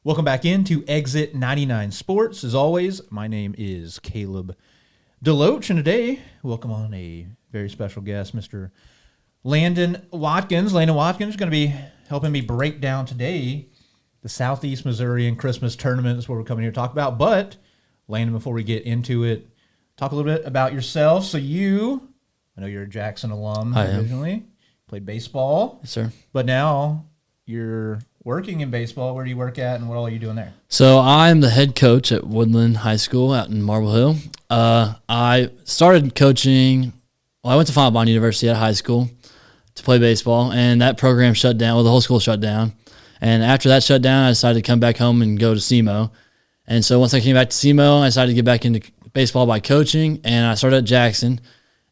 Welcome back into Exit 99 Sports. As always, my name is Caleb Deloach, and today, welcome on a very special guest, Mr. Landon Watkins. Landon Watkins is going to be helping me break down today the Southeast Missourian Christmas Tournament. That's what we're coming here to talk about. But, Landon, before we get into it, talk a little bit about yourself. So I know you're a Jackson alum originally. Played baseball. Yes, sir. But now you're working in baseball. Where do you work at, and what all are you doing there? So I'm the head coach at Woodland High School out in Marble Hill. I started coaching. Well, I went to Fontbonne University at high school to play baseball, and that program shut down. Well, the whole school shut down. And after that shut down, I decided to come back home and go to SEMO. And so once I came back to SEMO, I decided to get back into baseball by coaching, and I started at Jackson.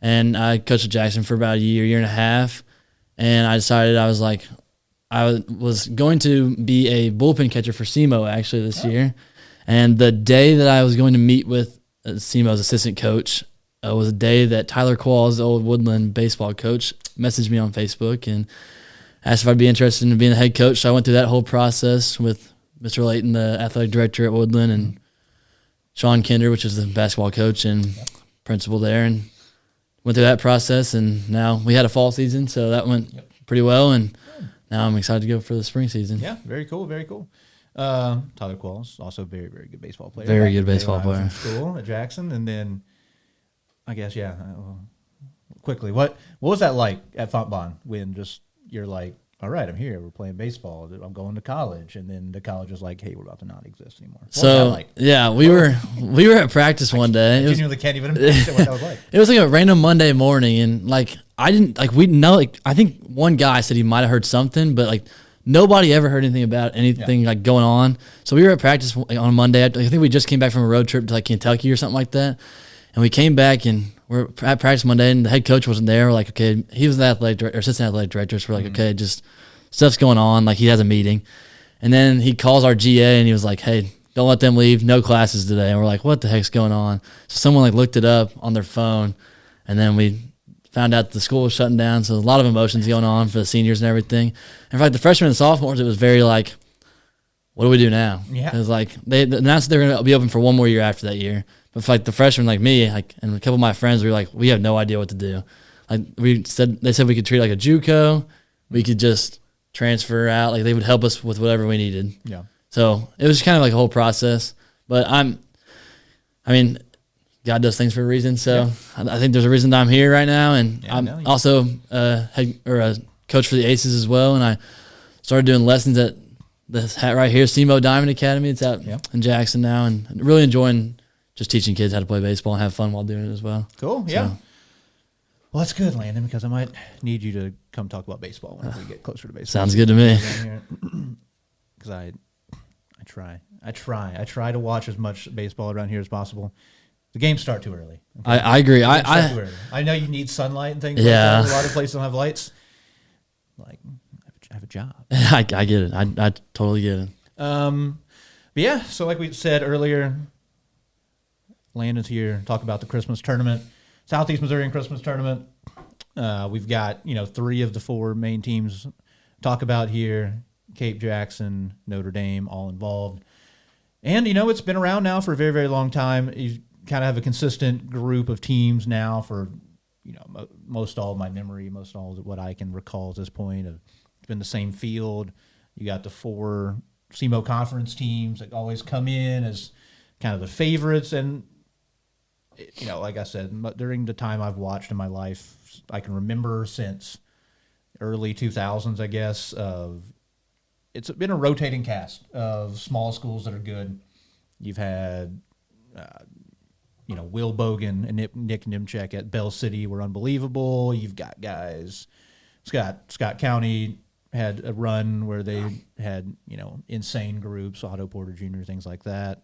And I coached at Jackson for about a year and a half. And I decided I was going to be a bullpen catcher for SEMO actually this year. And the day that I was going to meet with SEMO's assistant coach was a day that Tyler Qualls, the old Woodland baseball coach, messaged me on Facebook and asked if I'd be interested in being the head coach. So I went through that whole process with Mr. Layton, the athletic director at Woodland, and Sean Kinder, which is the basketball coach and principal there, and went through that process. And now we had a fall season, so that went pretty well. And now I'm excited to go for the spring season. Yeah, very cool, very cool. Tyler Qualls, also a very, very good baseball player. Very good baseball player. School at Jackson, and then I guess quickly, what was that like at Fontbonne when just you're like, all right, I'm here, we're playing baseball, I'm going to college, and then the college is like, hey, we're about to not exist anymore. What was that like? Yeah, we were at practice one day. I genuinely can't even imagine what that was like. It was like a random Monday morning, and I think one guy said he might have heard something, but nobody ever heard anything about anything going on. So we were at practice on a Monday. I think we just came back from a road trip to Kentucky or something like that. And we came back and we're at practice Monday, and the head coach wasn't there. We're like, okay, he was the assistant athletic director. So we're like, okay, just stuff's going on. He has a meeting. And then he calls our GA and he was like, hey, don't let them leave. No classes today. And we're like, what the heck's going on? So someone looked it up on their phone, and then we found out the school was shutting down. So a lot of emotions going on for the seniors and everything. And for the freshmen and sophomores, it was very what do we do now? Yeah. It was they announced they're going to be open for one more year after that year. But for the freshmen like me, and a couple of my friends, we were we have no idea what to do. They said we could treat it like a JUCO. We could just transfer out. They would help us with whatever we needed. Yeah. So it was kind of a whole process. But God does things for a reason. So I think there's a reason that I'm here right now. And I'm also a coach for the Aces as well. And I started doing lessons at this hat right here, SEMO Diamond Academy. It's out in Jackson now, and really enjoying just teaching kids how to play baseball and have fun while doing it as well. Cool, yeah. Well, that's good, Landon, because I might need you to come talk about baseball when we get closer to baseball. Sounds good to me. Because I try to watch as much baseball around here as possible. The games start too early. Okay? I agree. Too early. I know you need sunlight and things like that. A lot of places don't have lights. I have a job. I get it. I totally get it. But yeah, so like we said earlier, Landon's here to talk about the Christmas tournament, Southeast Missourian Christmas Tournament. We've got 3 of the 4 main teams talk about here: Cape, Jackson, Notre Dame, all involved. And it's been around now for a very, very long time. You kind of have a consistent group of teams now for most all of my memory, most all of what I can recall at this point. It's been the same field. You got the 4 SEMO conference teams that always come in as kind of the favorites. And like I said, during the time I've watched in my life, I can remember since early 2000s, I guess, it's been a rotating cast of small schools that are good. You've had, Will Bogan and Nick Nimchek at Bell City were unbelievable. You've got guys, Scott County had a run where they had, insane groups, Otto Porter Jr., things like that.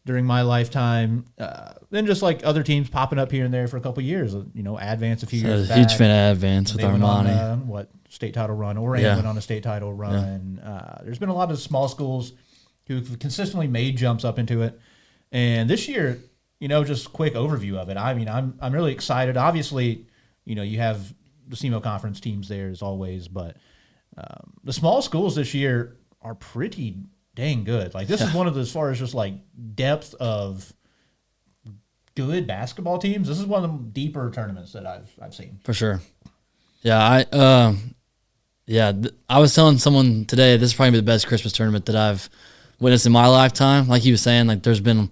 During my lifetime, then just other teams popping up here and there for a couple of years. Advance a few years back. Huge fan of Advance with Armani. State title run. Oregon went on a state title run. Yeah. There's been a lot of small schools who've consistently made jumps up into it. And this year, just quick overview of it. I'm really excited. Obviously, you have the SEMO conference teams there as always, but the small schools this year are pretty dang good. Like this is one of the, as far as just like depth of good basketball teams. This is one of the deeper tournaments that I've seen For sure. Yeah, I was telling someone today this is probably the best Christmas tournament that I've witnessed in my lifetime. Like he was saying, like there's been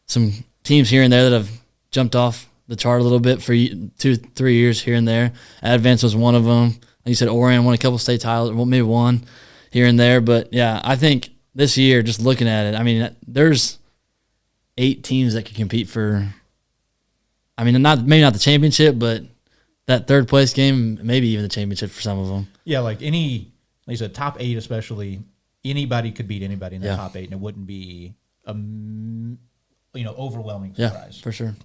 some teams here and there that have jumped off the chart a little bit for 2-3 years here and there. Advance was one of them. Like you said, Orion won a couple state titles, well, maybe one here and there. But yeah, I think this year, just looking at it, I mean, there's 8 teams that could compete for. I mean, maybe not the championship, but that third place game, maybe even the championship for some of them. Yeah, like you said, top 8 especially, anybody could beat anybody in the top 8, and it wouldn't be overwhelming surprise. Yeah, for sure.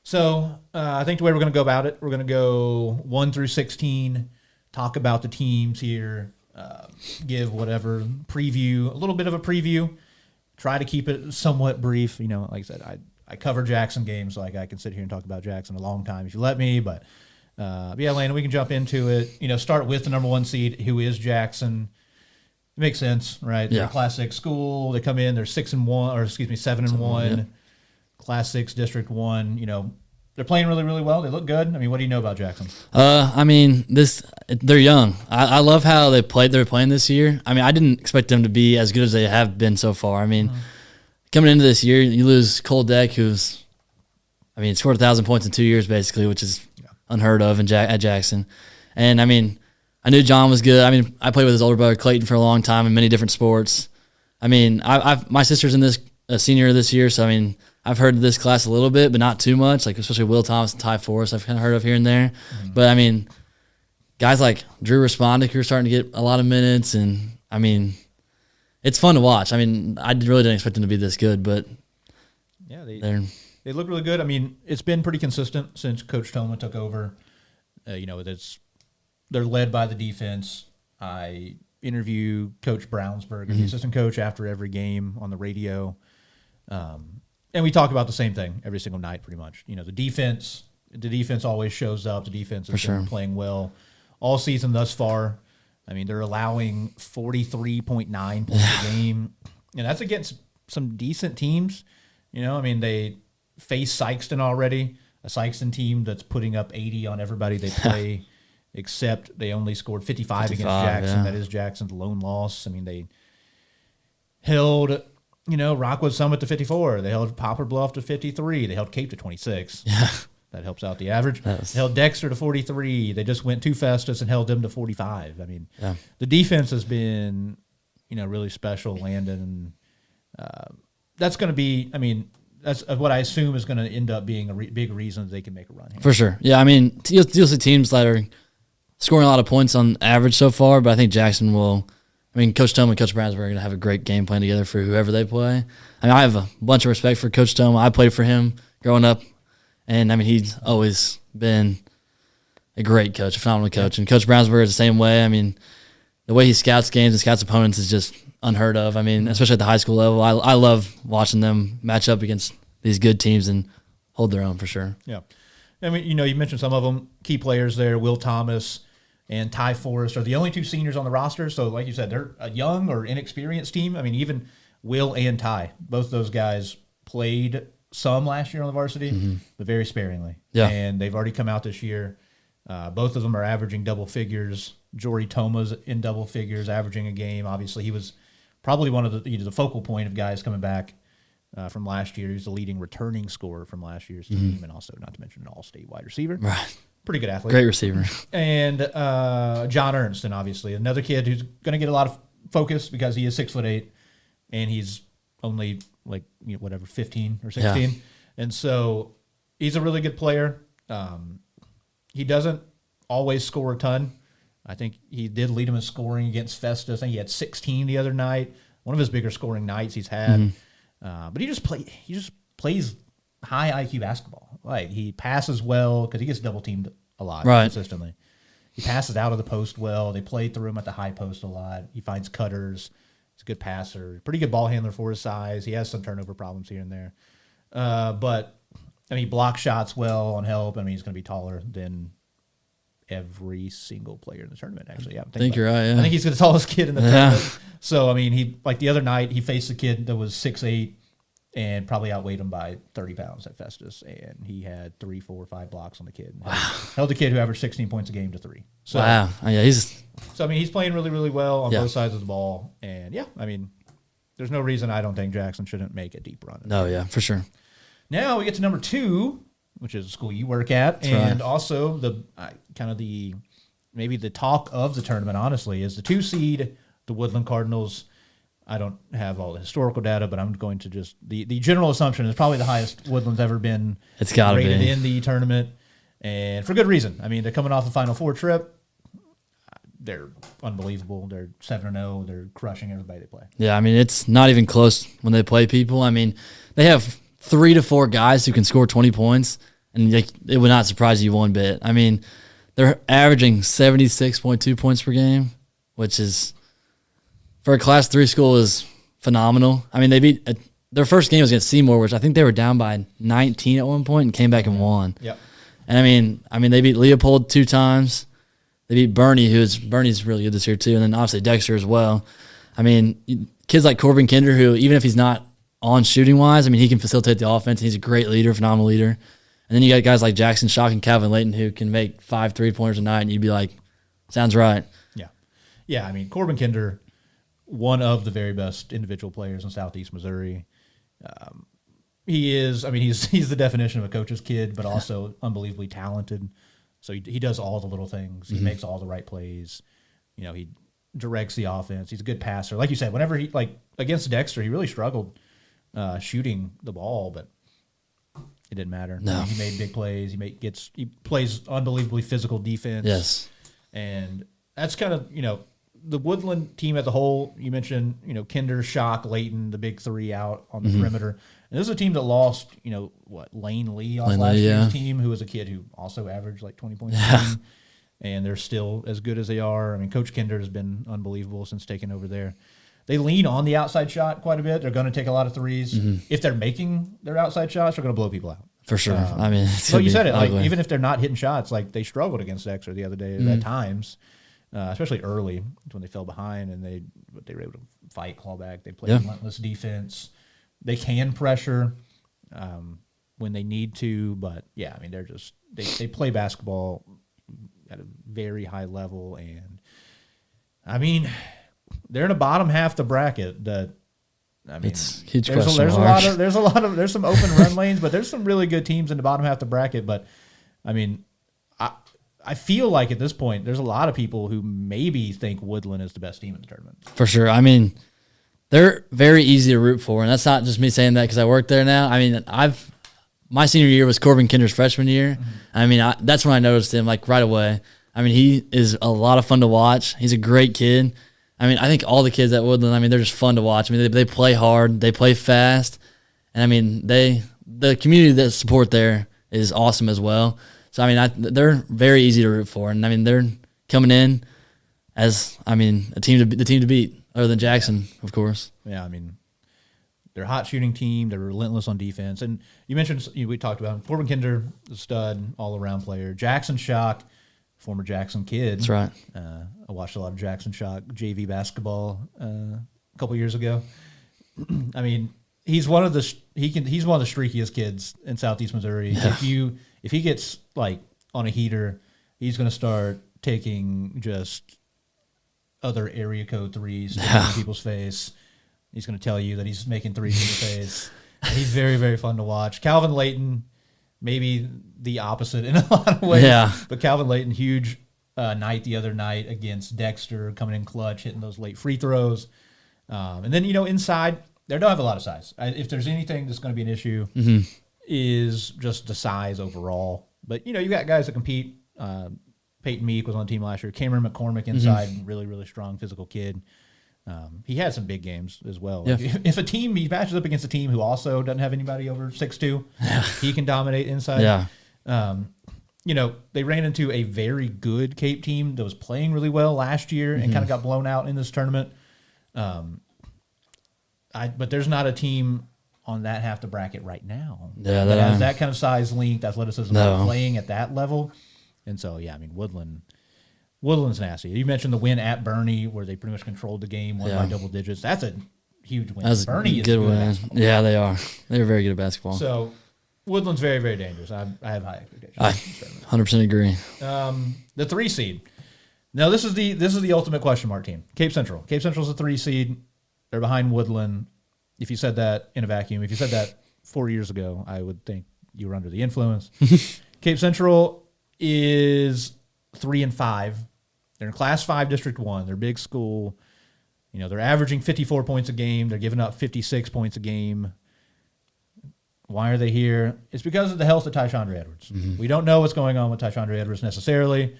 So I think the way we're going to go about it, we're going to go 1 through 16, talk about the teams here, give whatever preview, a little bit of a preview, try to keep it somewhat brief. You know, like I said, I cover Jackson games, so like I can sit here and talk about Jackson a long time if you let me. But yeah, Landon, we can jump into it. You know, start with the number 1 seed, who is Jackson. It makes sense, right? They're a Class 6 school. They come in, they're 7-1. Yep. Class 6 District 1. You know, they're playing really, really well. They look good. I mean, what do you know about Jackson? I mean, they're young. I love how they were playing this year. I mean, I didn't expect them to be as good as they have been so far. I mean, coming into this year, you lose Cole Deck, who's, I mean, scored 1,000 points in 2 years basically, which is unheard of at Jackson. And I mean, I knew John was good. I mean, I played with his older brother Clayton for a long time in many different sports. I mean, my sister's in this a senior this year, so I mean, I've heard of this class a little bit, but not too much. Like especially Will Thomas and Ty Forrest, I've kind of heard of here and there. But I mean, guys like Drew Respondick who are starting to get a lot of minutes, and I mean, it's fun to watch. I mean, I really didn't expect them to be this good, but yeah, they look really good. I mean, it's been pretty consistent since Coach Toma took over. They're led by the defense. I interview Coach Brownsburg, the assistant coach, after every game on the radio. And we talk about the same thing every single night pretty much. You know, the defense always shows up. The defense has been playing well all season thus far. I mean, they're allowing 43.9 points a game. And that's against some decent teams. You know, I mean, they face Sykeston already, a Sykeston team that's putting up 80 on everybody they play, except they only scored 55 against Jackson. Yeah. That is Jackson's lone loss. I mean, they held, Rockwood Summit to 54. They held Poplar Bluff to 53. They held Cape to 26. Yeah. That helps out the average. They held Dexter to 43. They just went to Festus and held them to 45. I mean, the defense has been, really special, Landon. That's going to be, that's what I assume is going to end up being a big reason that they can make a run here. For sure. Yeah, I mean, you'll see teams that are scoring a lot of points on average so far, but I think Jackson will. I mean, Coach Toma and Coach Brownsburg are going to have a great game plan together for whoever they play. I mean, I have a bunch of respect for Coach Toma. I played for him growing up, and, I mean, he's always been a great coach, a phenomenal coach. And Coach Brownsburg is the same way. I mean, the way he scouts games and scouts opponents is just unheard of. I mean, especially at the high school level. I love watching them match up against these good teams and hold their own for sure. Yeah. I mean, you mentioned some of them, key players there, Will Thomas and Ty Forrest are the only 2 seniors on the roster. So, like you said, they're a young or inexperienced team. I mean, even Will and Ty, both those guys played some last year on the varsity, but very sparingly. Yeah. And they've already come out this year. Both of them are averaging double figures. Jory Toma's in double figures, averaging a game. Obviously, he was probably one of the focal point of guys coming back from last year. He's the leading returning scorer from last year's team, and also, not to mention, an all-state wide receiver. Right. Pretty good athlete. Great receiver. And John Ernst, and obviously another kid who's going to get a lot of focus because he is 6'8", and he's only 15 or 16. Yeah. And so he's a really good player. He doesn't always score a ton. I think he did lead him in scoring against Festus. I think he had 16 the other night. One of his bigger scoring nights he's had. But he just plays high IQ basketball. Like, he passes well because he gets double teamed a lot consistently. He passes out of the post well. They play through him at the high post a lot. He finds cutters. He's a good passer. Pretty good ball handler for his size. He has some turnover problems here and there. But he blocks shots well on help. I mean, he's going to be taller than every single player in the tournament. Actually, yeah, I think you're right. Yeah. I think he's the tallest kid in the tournament. So I mean, he like the other night he faced a kid that was 6'8" and probably outweighed him by 30 pounds at Festus, and he had 3, 4, 5 blocks on the kid. Wow. Held the kid who averaged 16 points a game to 3. So, wow. Yeah, so I mean, he's playing really, really well on both sides of the ball, and yeah, I mean, there's no reason I don't think Jackson shouldn't make a deep run. No, yeah, for sure. Now we get to number 2, which is the school you work at, and also the maybe the talk of the tournament, honestly, is the 2 seed, the Woodland Cardinals. I don't have all the historical data, but I'm going to just the general assumption is probably the highest Woodland's ever been. It's got to be in the tournament, and for good reason. I mean, they're coming off the Final Four trip. They're unbelievable. They're 7-0. They're crushing everybody they play. Yeah, I mean, it's not even close when they play people. I mean, they have 3 to 4 guys who can score 20 points, and it would not surprise you one bit. I mean, they're averaging 76.2 points per game, which is, for a Class 3 school, is phenomenal. I mean, they beat their first game was against Seymour, which I think they were down by 19 at one point and came back and won. Yep. And I mean, they beat Leopold 2 times. They beat Bernie, Bernie's really good this year too, and then obviously Dexter as well. I mean, kids like Corbin Kinder, who even if he's not on shooting wise, I mean, he can facilitate the offense. He's a great leader, phenomenal leader. And then you got guys like Jackson Shock and Calvin Layton who can make 5 3-pointers a night, and you'd be like, sounds right. Yeah. Yeah, I mean, Corbin Kinder, one of the very best individual players in Southeast Missouri. He is, I mean, he's the definition of a coach's kid, but also unbelievably talented. So he does all the little things. He makes all the right plays. You know, he directs the offense. He's a good passer. Like you said, whenever he, like against Dexter, he really struggled shooting the ball, but it didn't matter. No. He made big plays. He plays unbelievably physical defense. Yes. And that's kind of, you know, the Woodland team as a whole. You mentioned, you know, Kinder, Shock, Layton, the big 3 out on the perimeter. And this is a team that lost, you know, Lane Lee off last year's team, who was a kid who also averaged like 20 points a game. And they're still as good as they are. I mean, Coach Kinder has been unbelievable since taking over there. They lean on the outside shot quite a bit. They're going to take a lot of threes. If they're making their outside shots, they're going to blow people out. For sure. I mean, so you said it. Ugly. Like, even if they're not hitting shots, like they struggled against Dexter the other day at times, especially early when they fell behind, and they were able to fight, claw back. They played relentless defense. They can pressure when they need to, but yeah, I mean, they're just they play basketball at a very high level, and I mean, they're in the bottom half of the bracket. I mean, it's huge. There's some open run lanes, but there's some really good teams in the bottom half of the bracket. But I mean, I feel like at this point, there's a lot of people who maybe think Woodland is the best team in the tournament. For sure. I mean, they're very easy to root for, and that's not just me saying that because I work there now. I mean, my senior year was Corbin Kinder's freshman year. I mean, that's when I noticed him like right away. I mean, he is a lot of fun to watch. He's a great kid. I mean, I think all the kids at Woodland, I mean, they're just fun to watch. I mean, they play hard, they play fast, and I mean, the community that support there is awesome as well. So I mean, they're very easy to root for, and I mean, they're coming in as the team to beat, other than Jackson, of course. Yeah, I mean, they're a hot shooting team. They're relentless on defense, and you mentioned we talked about him. Corbin Kinder, the stud, all around player. Jackson Shock, former Jackson kid. That's right. I watched a lot of Jackson Shock JV basketball a couple years ago. I mean, he's one of the streakiest kids in Southeast Missouri. Yeah. If he gets like on a heater, he's going to start taking just other area code threes in people's face. He's going to tell you that he's making threes in your face. He's very, very fun to watch. Calvin Layton, maybe the opposite in a lot of ways. Yeah. But Calvin Layton, huge night the other night against Dexter, coming in clutch, hitting those late free throws. And then, inside, they don't have a lot of size. If there's anything that's going to be an issue, is just the size overall. But, you got guys that compete. Peyton Meek was on the team last year. Cameron McCormick inside, really, really strong physical kid. He had some big games as well. Yeah. Like if he matches up against a team who also doesn't have anybody over 6'2", he can dominate inside. Yeah. They ran into a very good Cape team that was playing really well last year and kind of got blown out in this tournament. But there's not a team on that half the bracket right now that has that kind of size, length, athleticism, playing at that level. And so, yeah, I mean, Woodland's nasty. You mentioned the win at Bernie where they pretty much controlled the game, won by double digits. That's a huge win. That's Bernie a good win. At yeah, they are. They're very good at basketball. So Woodland's very, very dangerous. I have high expectations. I 100% agree. The 3 seed. Now this is the ultimate question mark team. Cape Central. Cape Central's a 3 seed. They're behind Woodland. If you said that in a vacuum, if you said that 4 years ago, I would think you were under the influence. Cape Central is 3-5. They're in Class 5, District 1. They're a big school. You know, they're averaging 54 points a game. They're giving up 56 points a game. Why are they here? It's because of the health of Tyshandra Edwards. Mm-hmm. We don't know what's going on with Tyshandra Edwards necessarily.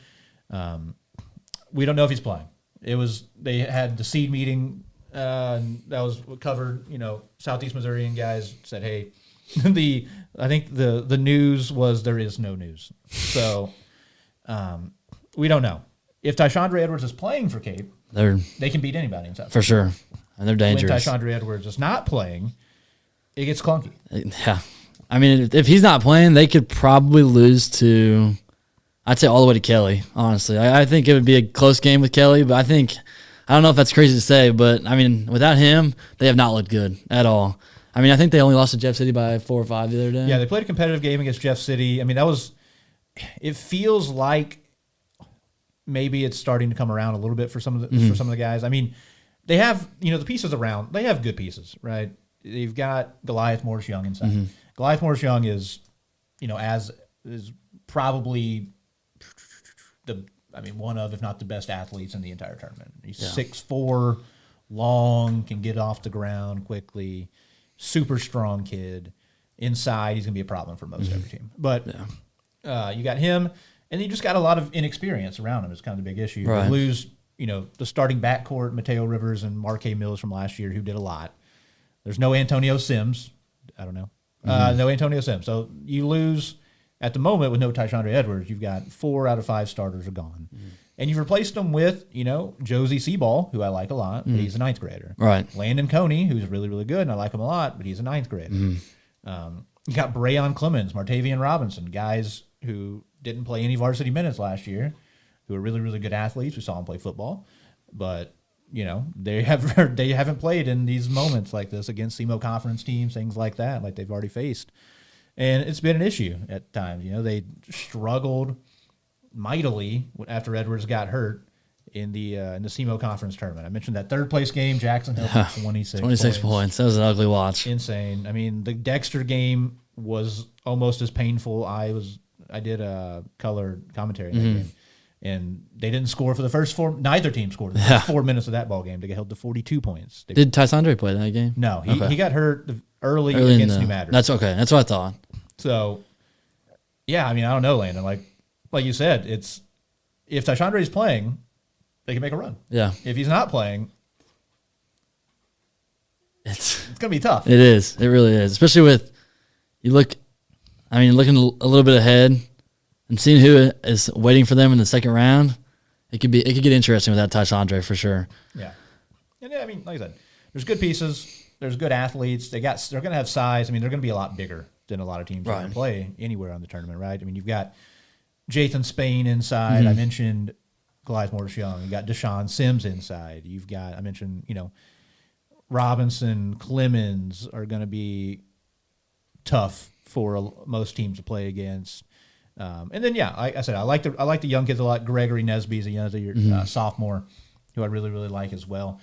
We don't know if he's playing. They had the seed meeting that was covered. You know, Southeast Missourian guys said, "Hey, I think the news was there is no news." So we don't know if Tyshandra Edwards is playing for Cape. They can beat anybody in South for sure, and they're dangerous. When Tyshandra Edwards is not playing, it gets clunky. Yeah, I mean, if he's not playing, they could probably lose to. I'd say all the way to Kelly, honestly. I think it would be a close game with Kelly, but I don't know if that's crazy to say, but, I mean, without him, they have not looked good at all. I mean, I think they only lost to Jeff City by 4 or 5 the other day. Yeah, they played a competitive game against Jeff City. I mean, it feels like maybe it's starting to come around a little bit for some of the guys. I mean, they have, the pieces around. They have good pieces, right? They've got Goliath Morris Young inside. Mm-hmm. Goliath Morris Young is probably one of, if not the best athletes in the entire tournament. He's 6'4", long, can get off the ground quickly, super strong kid. Inside, he's going to be a problem for most every team. But you got him, and you just got a lot of inexperience around him. It's kind of the big issue. Right. You lose, the starting backcourt, Mateo Rivers and Marquez Mills from last year, who did a lot. There's no Antonio Sims. I don't know. No Antonio Sims. So you lose at the moment with no Tyshandra Edwards. You've got 4 out of 5 starters are gone. Mm-hmm. And you've replaced them with, Josie Seaball, who I like a lot, but he's a 9th grader. Right. Landon Coney, who's really, really good, and I like him a lot, but he's a 9th grader. Mm-hmm. You got Brayon Clemens, Martavian Robinson, guys who didn't play any varsity minutes last year, who are really, really good athletes. We saw them play football. But, they haven't played in these moments like this against SEMO conference teams, things like that, like they've already faced. And it's been an issue at times. They struggled mightily after Edwards got hurt in the SEMO conference tournament. I mentioned that third place game, Jacksonville, 26 points. That was an ugly watch. Insane. I mean, the Dexter game was almost as painful. I did a color commentary in that game, and they didn't score for the first 4. Neither team scored the first 4 minutes of that ball game. They got held to 42 points. Did Tysandre play that game? No, he got hurt early against New Madrid. That's okay. That's what I thought. So, yeah, I mean, I don't know, Landon. Like you said, it's if Tyshandre is playing, they can make a run. Yeah. If he's not playing, it's going to be tough. It is. It really is. Especially with looking a little bit ahead and seeing who is waiting for them in the second round. It could get interesting without Tyshandre for sure. Yeah. And I mean, like I said, there's good pieces. There's good athletes. They're going to have size. I mean, they're going to be a lot bigger than a lot of teams that play anywhere on the tournament, right? I mean, you've got Jathan Spain inside. Mm-hmm. I mentioned Goliath Morris Young. You got Deshaun Sims inside. I mentioned, Robinson, Clemens are going to be tough for most teams to play against. And then, like I said, I like the young kids a lot. Gregory Nesby is a sophomore who I really, really like as well.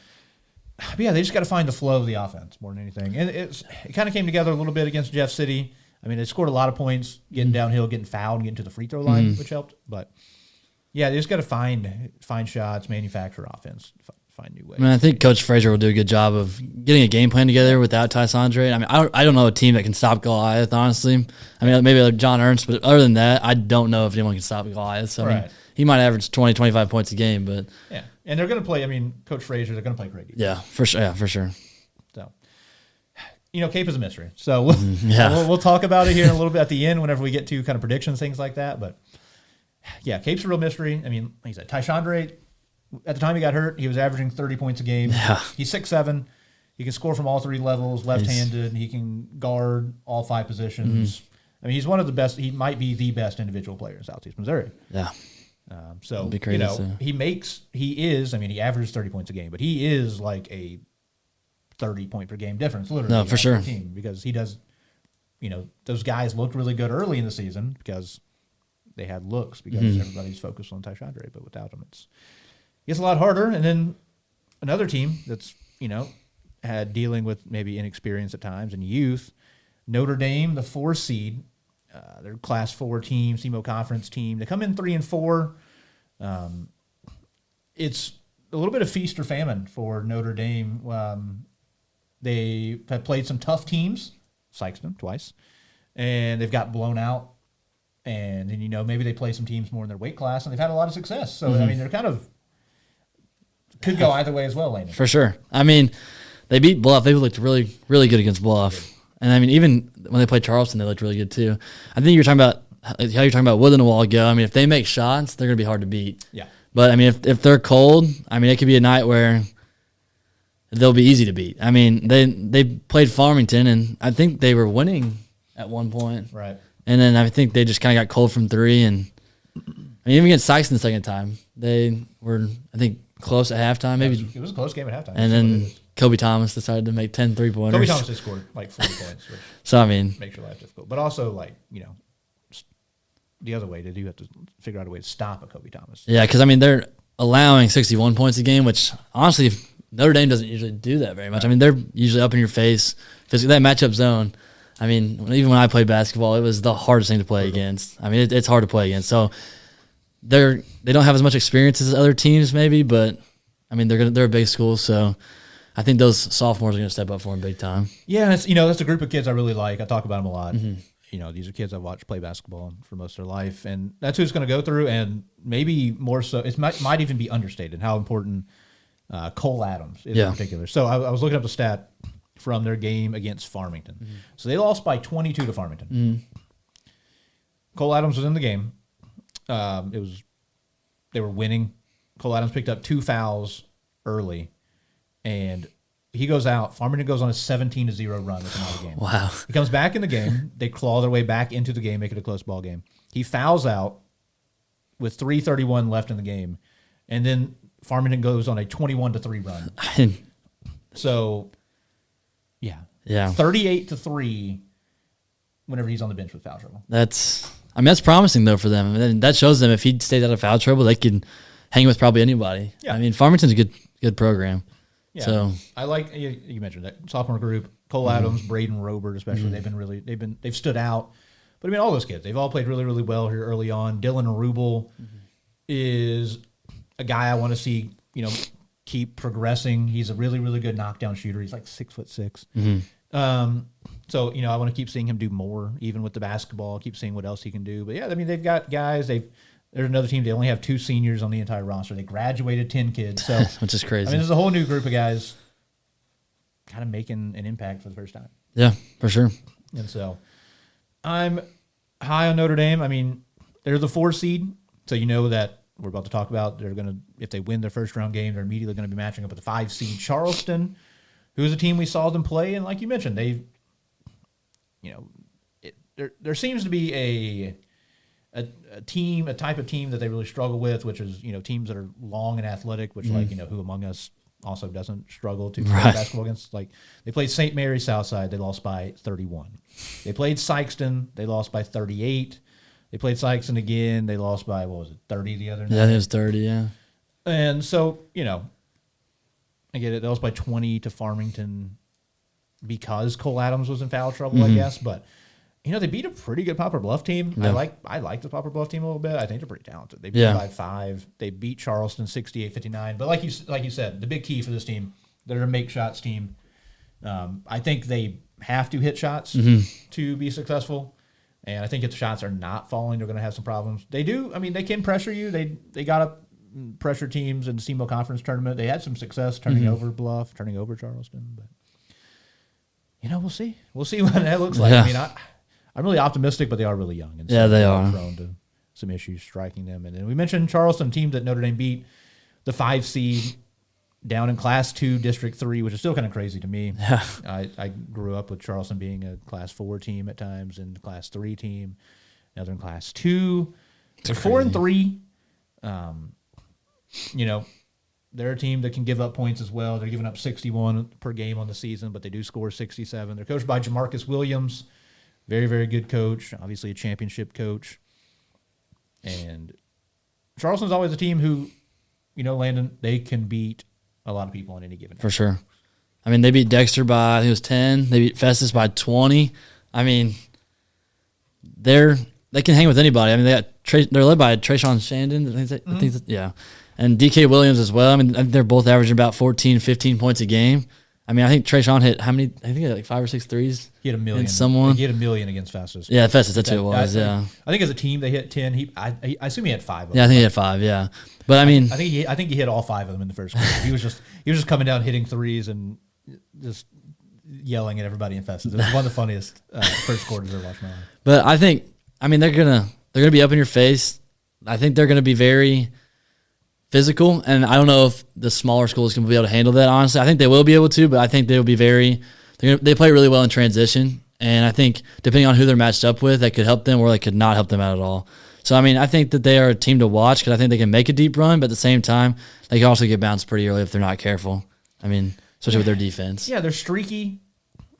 But yeah, they just got to find the flow of the offense more than anything. And it kind of came together a little bit against Jeff City. I mean, they scored a lot of points getting downhill, getting fouled, and getting to the free throw line, which helped. But yeah, they just got to find shots, manufacture offense, find new ways. I mean, I think Coach Frazier will do a good job of getting a game plan together without Tysandre. I mean, I don't know a team that can stop Goliath, honestly. I mean, maybe John Ernst, but other than that, I don't know if anyone can stop Goliath. So, I mean, he might average 20, 25 points a game, but yeah. And they're going to play, Coach Frazier, they're going to play great defense. Yeah, for sure. Yeah, for sure. So, Cape is a mystery. So we'll talk about it here in a little bit at the end whenever we get to kind of predictions, things like that. But yeah, Cape's a real mystery. I mean, like you said, Tyshandre, at the time he got hurt, he was averaging 30 points a game. Yeah. He's 6'7". He can score from all 3 levels, left-handed. He can guard all 5 positions. I mean, he's one of the best. He might be the best individual player in Southeast Missouri. Yeah. So, be crazy I mean, he averages 30 points a game, but he is like a 30-point per game difference, literally. No, for sure. Team, because he does, those guys looked really good early in the season because they had looks because everybody's focused on Tyshadre, but without him, it gets a lot harder. And then another team that's, had dealing with maybe inexperience at times and youth, Notre Dame, the 4 seed. They're Class 4 team, SEMO Conference team. They come in 3-4. It's a little bit of feast or famine for Notre Dame. They have played some tough teams, Sykeston twice, and they've got blown out. And then, maybe they play some teams more in their weight class, and they've had a lot of success. So, I mean, they're kind of could go either way as well, Landon. For sure. I mean, they beat Bluff. They looked really, really good against Bluff. And I mean, even when they played Charleston, they looked really good too. I think you're talking about how you're talking about Woodland a while ago. I mean, if they make shots, they're going to be hard to beat. Yeah. But I mean, if they're cold, I mean, it could be a night where they'll be easy to beat. I mean, they played Farmington, and I think they were winning at one point. Right. And then I think they just kind of got cold from 3. And I mean, even against Sykeston the second time, they were, I think, close at halftime. Maybe it was a close game at halftime. And then Kobe Thomas decided to make 10 3-pointers. Kobe Thomas has scored like 40 points, which so I mean, makes your life difficult. But also, the other way, you have to figure out a way to stop a Kobe Thomas. Yeah, because I mean, they're allowing 61 points a game, which honestly, Notre Dame doesn't usually do that very much. Right. I mean, they're usually up in your face. That matchup zone, I mean, even when I played basketball, it was the hardest thing to play against. I mean, it's hard to play against. So they don't have as much experience as other teams, maybe, but I mean, they're a big school, so I think those sophomores are going to step up for them big time. Yeah, and that's a group of kids I really like. I talk about them a lot. These are kids I've watched play basketball for most of their life, and that's who it's going to go through. And maybe more so, it might even be understated how important Cole Adams is in particular. So I was looking up the stat from their game against Farmington. So they lost by 22 to Farmington. Cole Adams was in the game. They were winning. Cole Adams picked up 2 fouls early, and he goes out. Farmington goes on a 17-0 run with another game. Wow. He comes back in the game. They claw their way back into the game, make it a close ball game. He fouls out with 3:31 left in the game, and then Farmington goes on a 21-3 run. So, yeah. 38-3 whenever he's on the bench with foul trouble. That's promising, though, for them. And that shows them if he stays out of foul trouble, they can hang with probably anybody. Yeah. I mean, Farmington's a good program. Yeah. So I like you mentioned that sophomore group, Cole Adams, Braden Robert, especially. They've stood out. But I mean, all those kids, they've all played really, really well here early on. Dylan Rubel is a guy I want to see, keep progressing. He's a really, really good knockdown shooter. He's like 6'6". So, I want to keep seeing him do more, even with the basketball, keep seeing what else he can do. But, yeah, I mean, they've got guys. There's another team. They only have 2 seniors on the entire roster. They graduated 10 kids. So which is crazy. I mean, there's a whole new group of guys kind of making an impact for the first time. Yeah, for sure. And so I'm high on Notre Dame. I mean, they're the 4 seed. So you know that we're about to talk about they're going to, if they win their first round game, they're immediately going to be matching up with the 5 seed Charleston, who is a team we saw them play. And like you mentioned, there seems to be a type of team that they really struggle with, which is, teams that are long and athletic, which who among us also doesn't struggle to play basketball against. Like they played St. Mary's Southside, they lost by 31. They played Sykeston, they lost by 38. They played Sykeston again, they lost by 30 the other night? Yeah, it was 30, yeah. And so, I get it, they lost by 20 to Farmington because Cole Adams was in foul trouble, I guess, but they beat a pretty good Poplar Bluff team. Yeah. I like the Poplar Bluff team a little bit. I think they're pretty talented. They beat by 5. They beat Charleston 68-59. But like you said, the big key for this team, they're a make shots team. I think they have to hit shots to be successful. And I think if the shots are not falling, they're going to have some problems. They do. I mean, they can pressure you. They got up pressure teams in the SEMO Conference Tournament. They had some success turning over Bluff, turning over Charleston. But we'll see. We'll see what that looks like. Yeah. I mean, I'm really optimistic, but they are really young. And so they are prone to some issues striking them. And then we mentioned Charleston, team that Notre Dame beat, the 5 seed. down in Class 2, District 3, which is still kind of crazy to me. Yeah. I grew up with Charleston being a Class 4 team at times and Class 3 team. Now they're in Class 2. They're 4-3. They're a team that can give up points as well. They're giving up 61 per game on the season, but they do score 67. They're coached by Jamarcus Williams. Very, very good coach. Obviously a championship coach. And Charleston's always a team who, Landon, they can beat a lot of people on any given night. For sure. I mean, they beat Dexter by, I think it was 10. They beat Festus by 20. I mean, they can hang with anybody. I mean, they're led by Trayshawn Shandon. I think yeah. And DK Williams as well. I mean, they're both averaging about 14, 15 points a game. I mean, I think Trayshawn hit how many? I think he had like 5 or 6 threes. He hit 1 million. He hit 1 million against Festus. Yeah, Festus. That's who it was. I think as a team they hit 10. I assume he had 5. Yeah, I think he had 5. Yeah, but I mean, I think he hit all 5 of them in the first quarter. He was just coming down hitting threes and just yelling at everybody in Festus. It was one of the funniest first quarters I've watched in my life. But I mean, they're gonna be up in your face. I think they're gonna be very physical, and I don't know if the smaller schools can be able to handle that, honestly. I think they will be able to, but I think they'll be they play really well in transition, and I think depending on who they're matched up with, that could help them or they could not help them out at all. So, I mean, I think that they are a team to watch because I think they can make a deep run, but at the same time, they can also get bounced pretty early if they're not careful. I mean, especially with their defense. Yeah, they're streaky.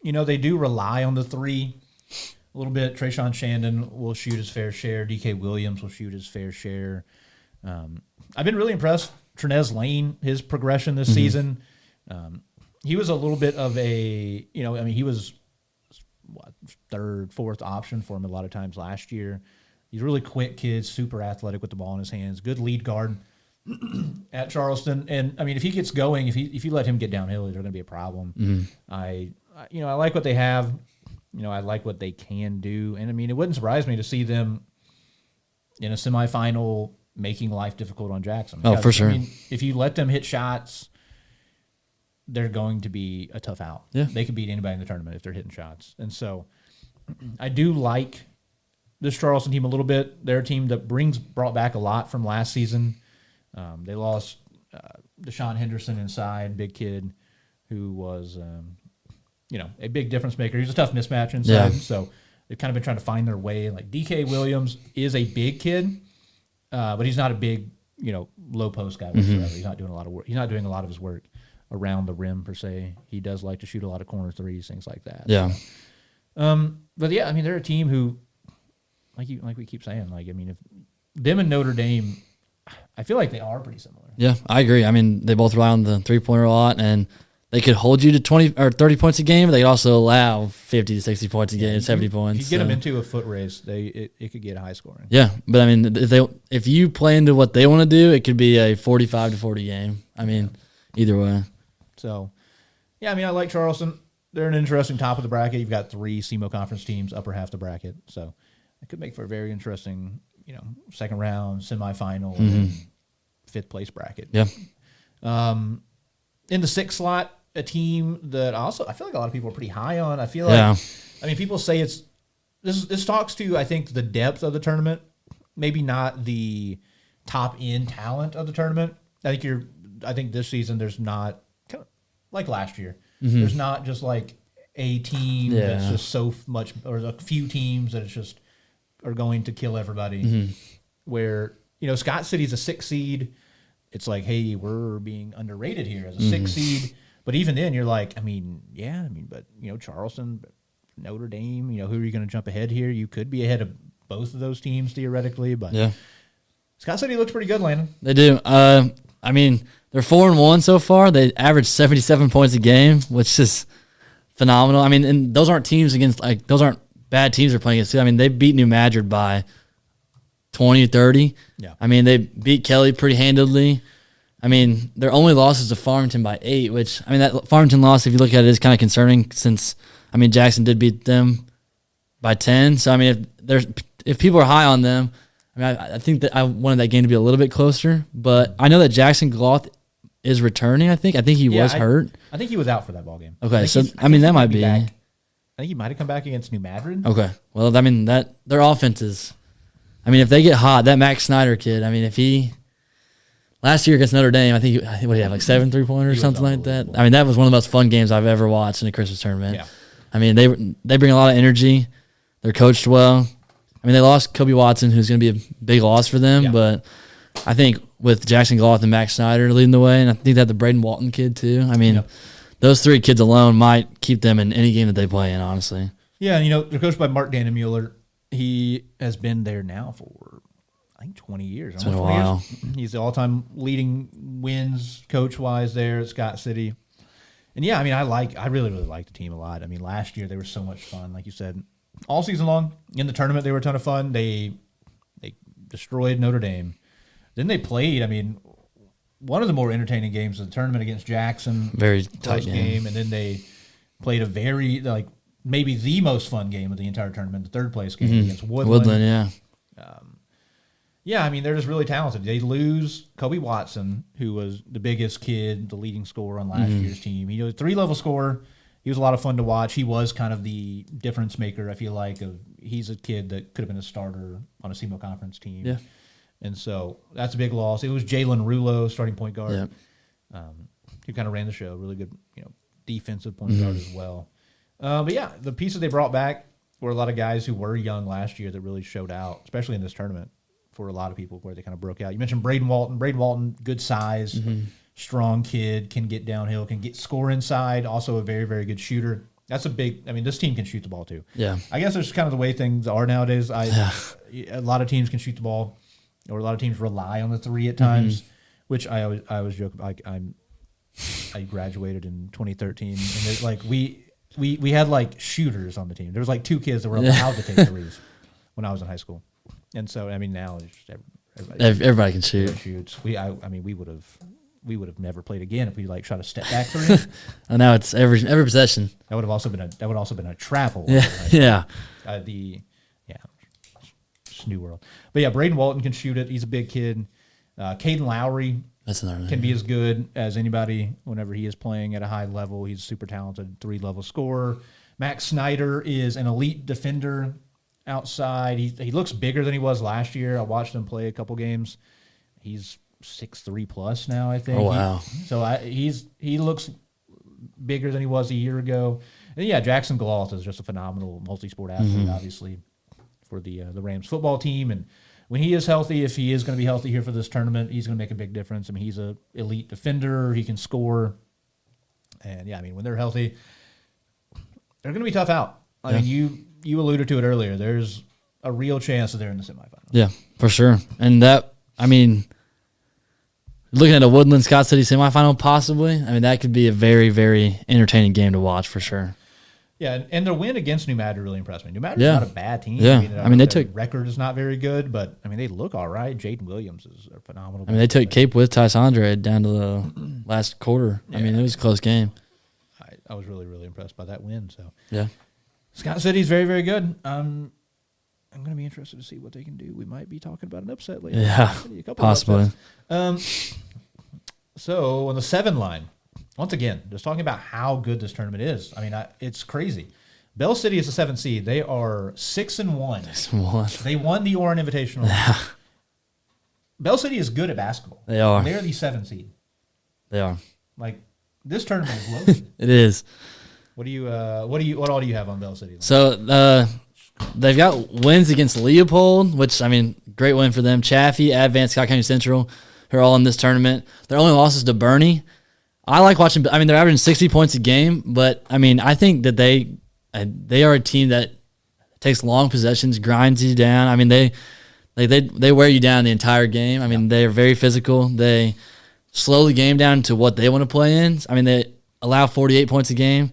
They do rely on the 3 a little bit. Trayshawn Shandon will shoot his fair share. DK Williams will shoot his fair share. I've been really impressed. Trenez Lane, his progression this season. He was a little bit of a, he was third, fourth option for him a lot of times last year. He's a really quick kid, super athletic with the ball in his hands, good lead guard at Charleston. And I mean, if he gets going, if you let him get downhill, there's going to be a problem. I like what they have. I like what they can do. And I mean, it wouldn't surprise me to see them in a semifinal making life difficult on Jackson. Oh, for sure. I mean, if you let them hit shots, they're going to be a tough out. Yeah. They could beat anybody in the tournament if they're hitting shots. And so I do like this Charleston team a little bit. They're a team that brought back a lot from last season. They lost Deshaun Henderson inside, big kid who was, a big difference maker. He's a tough mismatch inside. Yeah. So they've kind of been trying to find their way. Like DK Williams is a big kid. But he's not a big, low post guy whatsoever. He's not doing a lot of work. He's not doing a lot of his work around the rim per se. He does like to shoot a lot of corner threes, things like that. Yeah. But yeah, I mean, they're a team who, like we keep saying, if them and Notre Dame, I feel like they are pretty similar. Yeah, I agree. I mean, they both rely on the 3-pointer a lot, and they could hold you to 20 or 30 points a game, but they could also allow 50 to 60 points a game, 70 points. If you get them into a foot race, it could get high scoring. Yeah, but I mean, if you play into what they want to do, it could be a 45 to 40 game. I mean, either way. So, yeah, I mean, I like Charleston. They're an interesting top of the bracket. You've got 3 SEMO conference teams, upper half the bracket. So it could make for a very interesting, second round, semifinal, and 5th place bracket. Yeah. In the 6th slot, a team that also I feel like a lot of people are pretty high on. I feel like, I mean, people say this talks to, I think, the depth of the tournament, maybe not the top end talent of the tournament. I think this season there's not, kind of like last year, there's not just like a team that's just so much, or a few teams that it's just are going to kill everybody. Where, Scott City's a 6 seed. It's like, hey, we're being underrated here as a 6 seed. But even then, you're like, but Charleston, Notre Dame, who are you going to jump ahead here? You could be ahead of both of those teams theoretically, but Scott City looks pretty good, Landon. They do. I mean, they're 4-1 so far. They average 77 points a game, which is phenomenal. I mean, and those aren't teams those aren't bad teams they're playing against. I mean, they beat New Madrid by 20, 30. Yeah. I mean, they beat Kelly pretty handedly. I mean, their only loss is to Farmington by 8, which, I mean, that Farmington loss, if you look at it, is kind of concerning since, I mean, Jackson did beat them by 10. So, I mean, if people are high on them, I mean, I think that I wanted that game to be a little bit closer. But I know that Jackson Gloth is returning, I think. I think he was hurt. I think he was out for that ball game. Okay, so, I mean, that might be. I think he might have come back against New Madrid. Okay. Well, I mean, their offense is, I mean, if they get hot, that Max Snyder kid, I mean, if he last year against Notre Dame, I think what do you have, like 7 3-pointers or something like that? I mean, that was one of the most fun games I've ever watched in a Christmas tournament. Yeah. I mean, they bring a lot of energy. They're coached well. I mean, they lost Kobe Watson, who's going to be a big loss for them, but I think with Jackson Goloth and Max Snyder leading the way, and I think that the Braden Walton kid too. I mean, those 3 kids alone might keep them in any game that they play in, honestly. Yeah, and they're coached by Mark Dannemuller. He has been there now for, I think, 20 years. It's been a while. He's the all-time leading wins coach-wise there at Scott City. And yeah, I mean, I really, really like the team a lot. I mean, last year they were so much fun, like you said. All season long, in the tournament, they were a ton of fun. They destroyed Notre Dame. Then they played, I mean, one of the more entertaining games of the tournament against Jackson. Very tight game. And then they played a very, maybe the most fun game of the entire tournament, the third place game against Woodland. Yeah. Yeah, I mean, they're just really talented. They lose Kobe Watson, who was the biggest kid, the leading scorer on last year's team. He was a 3-level scorer. He was a lot of fun to watch. He was kind of the difference maker, I feel like. He's a kid that could have been a starter on a SEMO conference team. Yeah. And so that's a big loss. It was Jalen Rulo, starting point guard, who kind of ran the show. Really good, defensive point guard as well. But yeah, the pieces they brought back were a lot of guys who were young last year that really showed out, especially in this tournament for a lot of people where they kind of broke out. You mentioned Braden Walton. Braden Walton, good size, strong kid, can get downhill, can score inside, also a very, very good shooter. That's a big – I mean, this team can shoot the ball too. Yeah. I guess that's kind of the way things are nowadays. A lot of teams can shoot the ball, or a lot of teams rely on the 3 at times, which I always joke about. I graduated in 2013, and we had shooters on the team. There was 2 kids that were allowed to take threes when I was in high school, and so I mean now it's just everybody can shoot. Shoots. We would have never played again if we shot a step back three. And now it's every possession. That would have also been a travel. Yeah. It's new world. But yeah, Braden Walton can shoot it. He's a big kid. Caden Lowry can be as good as anybody whenever he is playing at a high level. He's a super talented 3-level scorer. Max Snyder is an elite defender outside. He looks bigger than he was last year. I watched him play a couple games. He's 6'3" plus now, I think. Oh, wow. He looks bigger than he was a year ago. And yeah, Jackson Goloth is just a phenomenal multi-sport athlete, obviously, for the Rams football team. And when he is healthy, if he is going to be healthy here for this tournament, he's going to make a big difference. I mean, he's an elite defender. He can score. And yeah, I mean, when they're healthy, they're going to be tough out. I mean, you alluded to it earlier. There's a real chance that they're in the semifinals. Yeah, for sure. And that, I mean, looking at a Woodland Scott City semifinal, possibly. I mean, that could be a very, very entertaining game to watch for sure. Yeah, and their win against New Madrid really impressed me. New Madrid's not a bad team. Yeah, I mean they took record is not very good, but I mean they look all right. Jaden Williams is a phenomenal. I mean they took Cape with Tysandre down to the last quarter. I mean it was a close game. I was really, really impressed by that win. So yeah, Scott City's very, very good. I'm going to be interested to see what they can do. We might be talking about an upset later. Yeah, possibly. So on the 7 line, once again, just talking about how good this tournament is. I mean, it's crazy. Bell City is the 7th seed. They are 6-1. They won the Orin Invitational. Yeah. Bell City is good at basketball. They are. They're the 7th seed. They are. This tournament is loaded. It is. What all do you have on Bell City? So they've got wins against Leopold, which I mean, great win for them. Chaffee, Advance, Scott County Central, who are all in this tournament. Their only losses to Bernie. I like watching. I mean, they're averaging 60 points a game, but I mean, I think that they are a team that takes long possessions, grinds you down. I mean, they wear you down the entire game. I mean, they are very physical. They slow the game down to what they want to play in. I mean, they allow 48 points a game.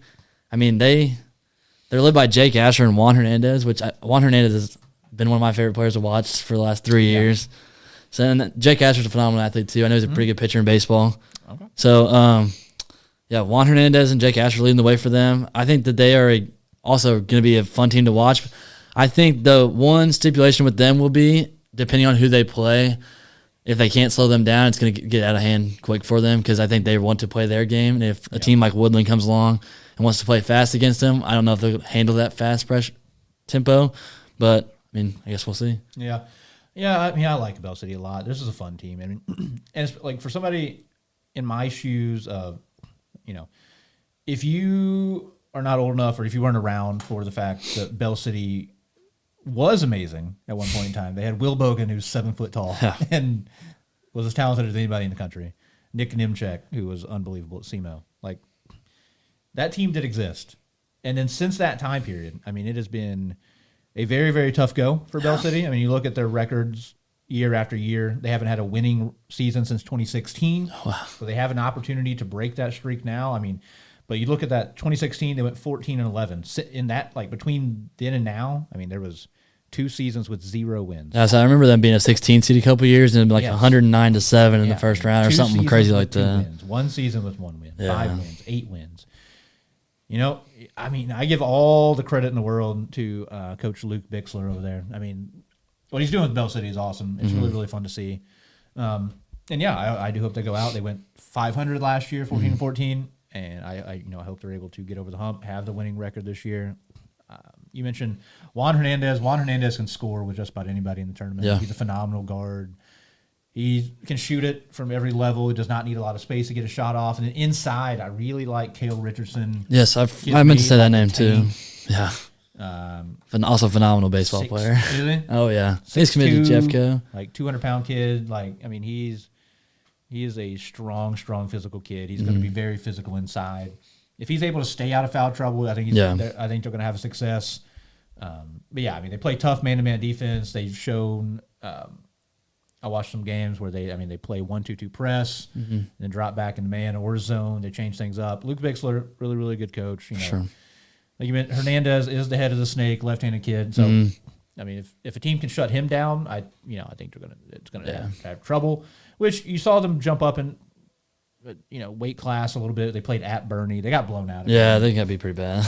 I mean, they're led by Jake Asher and Juan Hernandez, which Juan Hernandez has been one of my favorite players to watch for the last 3 years. So and Jake Asher's a phenomenal athlete too. I know he's a pretty good pitcher in baseball. Okay. So, Juan Hernandez and Jake Asher leading the way for them. I think that they are also going to be a fun team to watch. I think the one stipulation with them will be, depending on who they play, if they can't slow them down, it's going to get out of hand quick for them because I think they want to play their game. And if a team like Woodland comes along and wants to play fast against them, I don't know if they'll handle that fast pressure tempo, but I mean, I guess we'll see. Yeah. Yeah, I mean, I like Bell City a lot. This is a fun team, and it's like for somebody in my shoes of, if you are not old enough or if you weren't around for the fact that Bell City was amazing at one point in time. They had Will Bogan, who's 7 foot tall and was as talented as anybody in the country. Nick Nimchek, who was unbelievable at SEMO. Like, that team did exist. And then since that time period, I mean, it has been a very, very tough go for Bell City. I mean, you look at their records year after year. They haven't had a winning season since 2016. Wow. So they have an opportunity to break that streak now. I mean, but you look at that 2016, they went 14-11. In that, like, between then and now, I mean, there was 2 seasons with 0 wins. Yeah, so I remember them being a 16 seed a couple of years and like 109-7 in the first round or something crazy like that. Wins. 1 season with 1 win, 5 wins, 8 wins. I mean, I give all the credit in the world to Coach Luke Bixler over there. I mean, what he's doing with Bell City is awesome. It's really, really fun to see. And yeah, I do hope they go out. They went 500 last year, 14-14, and I hope they're able to get over the hump, have the winning record this year. You mentioned Juan Hernandez. Juan Hernandez can score with just about anybody in the tournament. Yeah. He's a phenomenal guard. He can shoot it from every level. He does not need a lot of space to get a shot off. And then inside, I really like Cale Richardson. Yes, I meant to say that name too. Yeah. Also phenomenal baseball player. Really? Oh, yeah. He's committed to Jeffco. Like 200-pound kid. Like, I mean, he is a strong physical kid. He's going to be very physical inside. If he's able to stay out of foul trouble, I think they're going to have a success. But yeah, I mean, they play tough man-to-man defense. They've shown. I watched some games where they play 1-2-2 press, and then drop back into man or zone. They change things up. Luke Bixler, really, really good coach. Sure. Like you mentioned, Hernandez is the head of the snake, left-handed kid. So, I mean, if a team can shut him down, I think it's gonna have trouble. Which you saw them jump up in, weight class a little bit. They played at Bernie. They got blown out. Yeah, they got be pretty bad.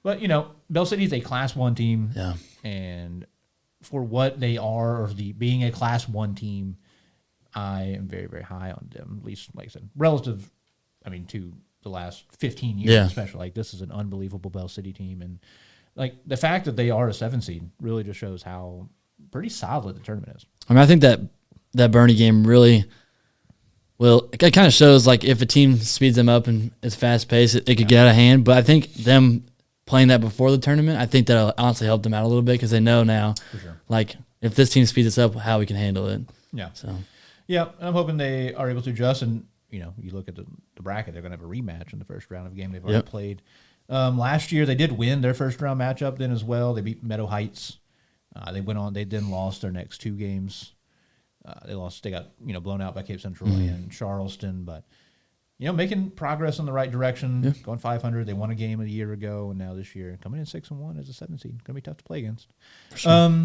But Bell City is a Class 1 team. Yeah, and for what they are, or being a Class 1 team, I am very, very high on them. At least, like I said, relative. I mean, to the last 15 years, especially. Like, this is an unbelievable Bell City team, and like the fact that they are a 7 seed really just shows how pretty solid the tournament is. I mean, I think that Bernie game really. Well, it kind of shows like if a team speeds them up and it's fast paced, it could get out of hand. But I think them playing that before the tournament, I think that'll honestly help them out a little bit because they know now, like if this team speeds us up, how we can handle it. Yeah. So. Yeah, I'm hoping they are able to adjust. And you look at the bracket, they're going to have a rematch in the first round of the game they've already played. Last year they did win their first round matchup then as well. They beat Meadow Heights. They went on. They then lost their next 2 games. They got blown out by Cape Central and Charleston, but making progress in the right direction. Going 500. They won a game a year ago, and now this year coming in 6-1 as a 7 seed. Going to be tough to play against. For sure.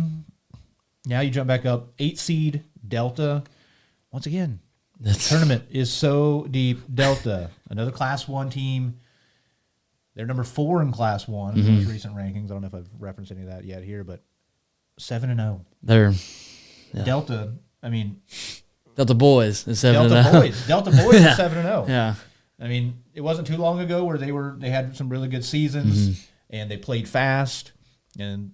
Now you jump back up, 8 seed Delta. Once again, the tournament is so deep. Delta, another Class 1 team. They're number 4 in Class 1 in those recent rankings. I don't know if I've referenced any of that yet here, but 7-0. They're Delta. I mean, Delta Boys is 7-0. Delta Boys is 7-0. Yeah. I mean, it wasn't too long ago where they had some really good seasons and they played fast, and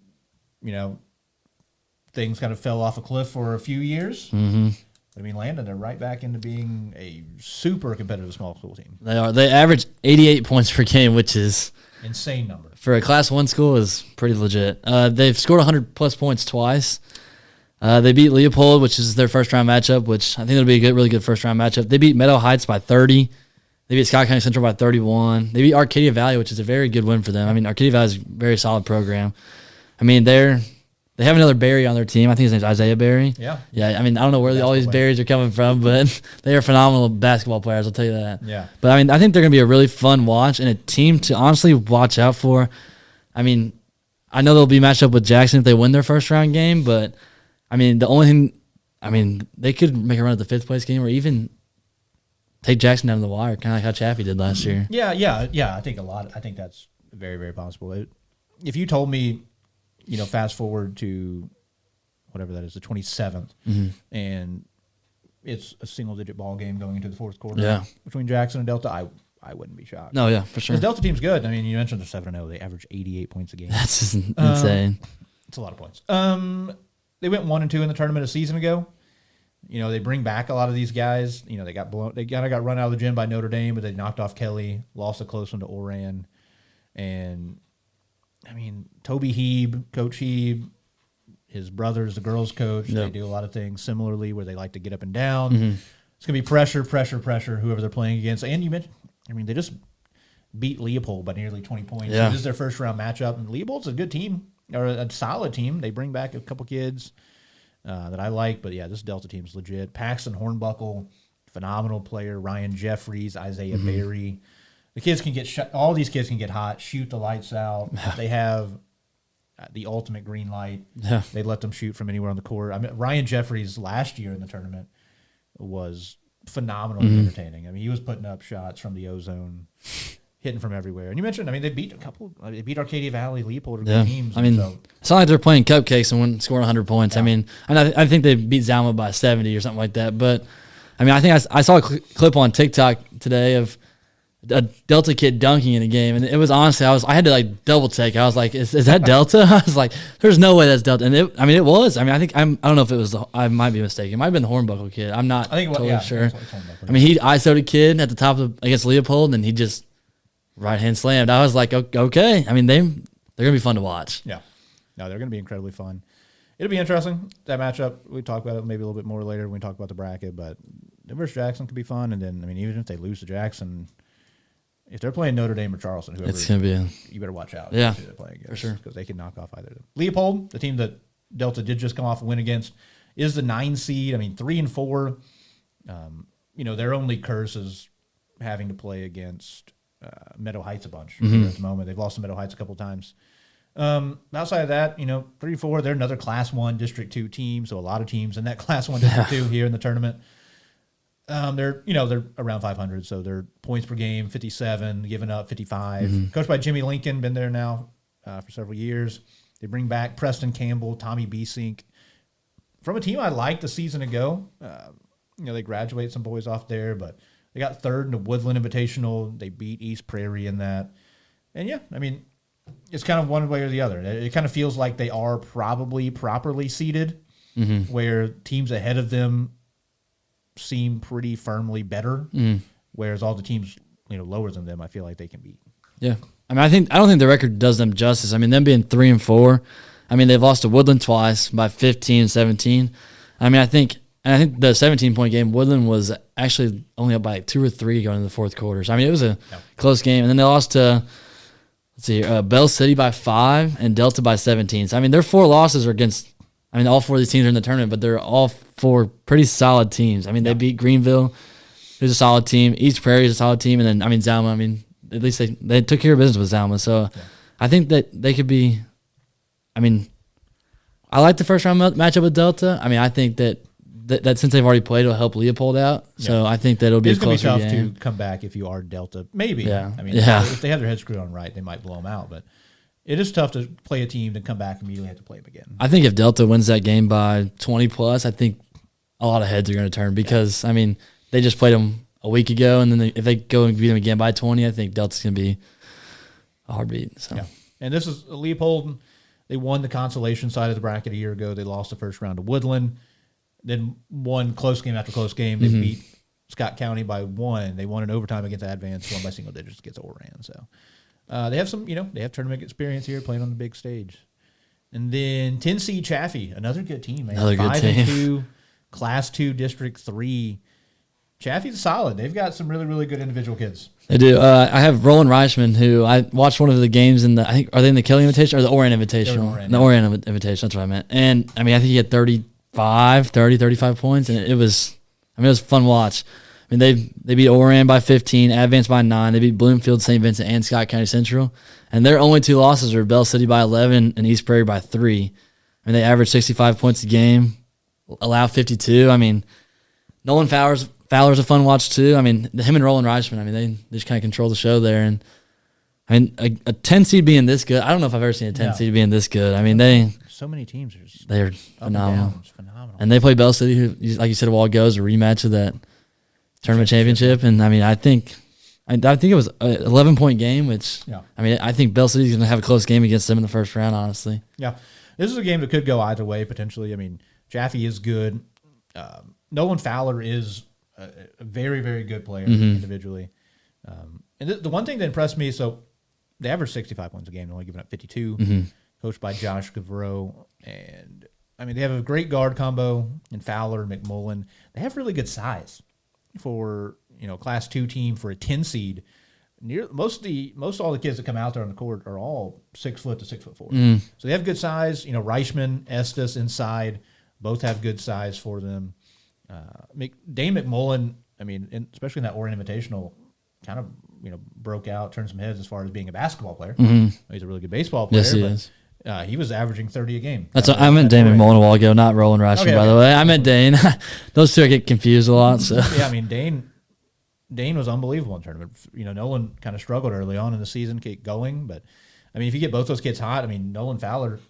things kind of fell off a cliff for a few years. I mean, Landon, they're right back into being a super competitive small school team. They are. They average 88 points per game, which is insane number for a Class 1 school. Is pretty legit. They've scored 100+ points twice. They beat Leopold, which is their first round matchup, which I think it'll be a really good first round matchup. They beat Meadow Heights by 30. They beat Scott County Central by 31. They beat Arcadia Valley, which is a very good win for them. I mean, Arcadia Valley is a very solid program. I mean, they have another Berry on their team. I think his name's Isaiah Berry. Yeah. Yeah. I mean, I don't know where all these Berries are coming from, but they are phenomenal basketball players. I'll tell you that. Yeah. But I mean, I think they're going to be a really fun watch and a team to honestly watch out for. I mean, I know they'll be matched up with Jackson if they win their first round game, but I mean, the only thing, they could make a run at the 5th place game or even take Jackson down to the wire, kind of like how Chaffee did last year. Yeah. I think that's very, very possible. If you told me, fast forward to whatever that is, the 27th, and it's a single-digit ball game going into the 4th quarter between Jackson and Delta, I wouldn't be shocked. No, yeah, for sure. The Delta team's good. I mean, you mentioned they're 7-0. They average 88 points a game. That's insane. It's a lot of points. they went 1-2 in the tournament a season ago. They bring back a lot of these guys. They got blown. They kind of got run out of the gym by Notre Dame, but they knocked off Kelly, lost a close one to Oran, and Toby Heeb, Coach Heeb, his brother's the girls' coach. Yep. They do a lot of things similarly where they like to get up and down. Mm-hmm. It's gonna be pressure, whoever they're playing against. And you mentioned, they just beat Leopold by nearly 20 points. Yeah. This is their first round matchup, and Leopold's a good team or a solid team. They bring back a couple kids that I like, but yeah, this Delta team's legit. Paxton Hornbuckle, phenomenal player. Ryan Jeffries, Isaiah Berry. The kids can get shot. All these kids can get hot, shoot the lights out. They have the ultimate green light. Yeah. They let them shoot from anywhere on the court. Ryan Jeffries last year in the tournament was phenomenally entertaining. He was putting up shots from the ozone, hitting from everywhere. And you mentioned, they beat a couple. They beat Arcadia Valley, Leopold, good teams. It's not like they're playing cupcakes and scoring 100 points. Yeah. I think they beat Zalma by 70 or something like that. But I think I saw a clip on TikTok today of a Delta kid dunking in a game, and it was honestly, I had to double take. I was like, "Is that Delta?" I was like, "There's no way that's Delta." And it was. I don't know if it was. I might be mistaken. It might have been the Hornbuckle kid. I'm not totally sure. He ISO'd a kid at the top against Leopold, and he just right hand slammed. I was like, okay. They're gonna be fun to watch. Yeah, no, they're gonna be incredibly fun. It'll be interesting, that matchup. We talk about it maybe a little bit more later when we talk about the bracket, but versus Jackson could be fun. And then even if they lose to Jackson. If they're playing Notre Dame or Charleston, whoever, it's gonna be you better watch out. Yeah, they're playing against, for sure, because they can knock off either of them. Leopold, the team that Delta did just come off a win against, is the 9 seed. 3-4. Their only curse is having to play against Meadow Heights a bunch at the moment. They've lost to Meadow Heights a couple times. Outside of that, 3-4. They're another Class 1 District 2 team, so a lot of teams in that Class 1 District 2 here in the tournament. They're around 500, so their points per game 57, giving up 55. Coached by Jimmy Lincoln, been there now for several years. They bring back Preston Campbell, Tommy Beesink from a team I liked a season ago. They graduate some boys off there, but they got third in the Woodland Invitational. They beat East Prairie in that, and it's kind of one way or the other. It kind of feels like they are probably properly seeded, where teams ahead of them seem pretty firmly better, whereas all the teams lower than them, I feel like they can beat. Yeah, I don't think the record does them justice. Them being 3-4, they've lost to Woodland twice by 15, 17. I think the 17-point game, Woodland was actually only up by 2 or 3 going into the fourth quarter. So it was a close game, and then they lost to Bell City by 5 and Delta by 17. So their 4 losses are against. All 4 of these teams are in the tournament, but they're all 4 pretty solid teams. They beat Greenville, who's a solid team. East Prairie is a solid team. And then, Zalma, at least they took care of business with Zalma. So I think that they could be, I like the first round matchup with Delta. I think that since they've already played, it'll help Leopold out. So I think that it'll be a closer game. It's going to be tough to come back if you are Delta. Maybe. Yeah. If they have their head screwed on right, they might blow them out. But it is tough to play a team and come back and immediately have to play them again. I think if Delta wins that game by 20 plus, I think a lot of heads are going to turn because, they just played them a week ago, and then if they go and beat them again by 20, I think Delta's going to be a hard beat. So. Yeah. And this is Leopold. They won the consolation side of the bracket a year ago. They lost the first round to Woodland, then won close game after close game. They beat Scott County by 1. They won in overtime against Advance, won by single digits against Oran. So. They have they have tournament experience here, playing on the big stage. And then 10 seed Chaffee, another good team, man. Another good team. 5-2, Class 2, District 3. Chaffee's solid. They've got some really, really good individual kids. They do. I have Roland Reichman, who I watched one of the games in are they in the Kelly Invitational or the Orion Invitational? The Orion Invitational, that's what I meant. And, I think he had 35 points, and it was fun to watch. They beat Oran by 15, Advance by 9. They beat Bloomfield, St. Vincent, and Scott County Central. And their only 2 losses are Bell City by 11 and East Prairie by 3. They average 65 points a game, allow 52. Nolan Fowler's a fun watch too. Him and Roland Reichman, they just kind of control the show there. And a 10 seed being this good, I don't know if I've ever seen a 10 seed being this good. So many teams they're phenomenal. And they play Bell City, who, like you said a while ago, is a rematch of that tournament championship, and I think I think it was an 11-point game, which, Yeah. I mean, I think Bell City's going to have a close game against them in the first round, honestly. Yeah. This is a game that could go either way, potentially. I mean, Chaffee is good. Nolan Fowler is a very, very good player individually. And the one thing that impressed me, so they averaged 65 points a game, only giving up 52, coached by Josh Gavreau. And, I mean, they have a great guard combo in Fowler and McMullen. They have really good size for, Class 2 team for a 10 seed. Most all the kids that come out there on the court are all 6 foot to 6'4". So they have good size. Reichman, Estes inside, both have good size for them. Dane McMullen, I mean, especially in that Oregon Invitational, kind of broke out, turned some heads as far as being a basketball player. He's a really good baseball player. Yes, he is. He was averaging 30 a game. I meant Dane McMullen a while ago, not Roland Reichman, by the way. I meant Dane. Those two I get confused a lot. So yeah, I mean Dane was unbelievable in the tournament. Nolan kind of struggled early on in the season, keep going, but I mean, if you get both those kids hot, I mean, Nolan Fowler,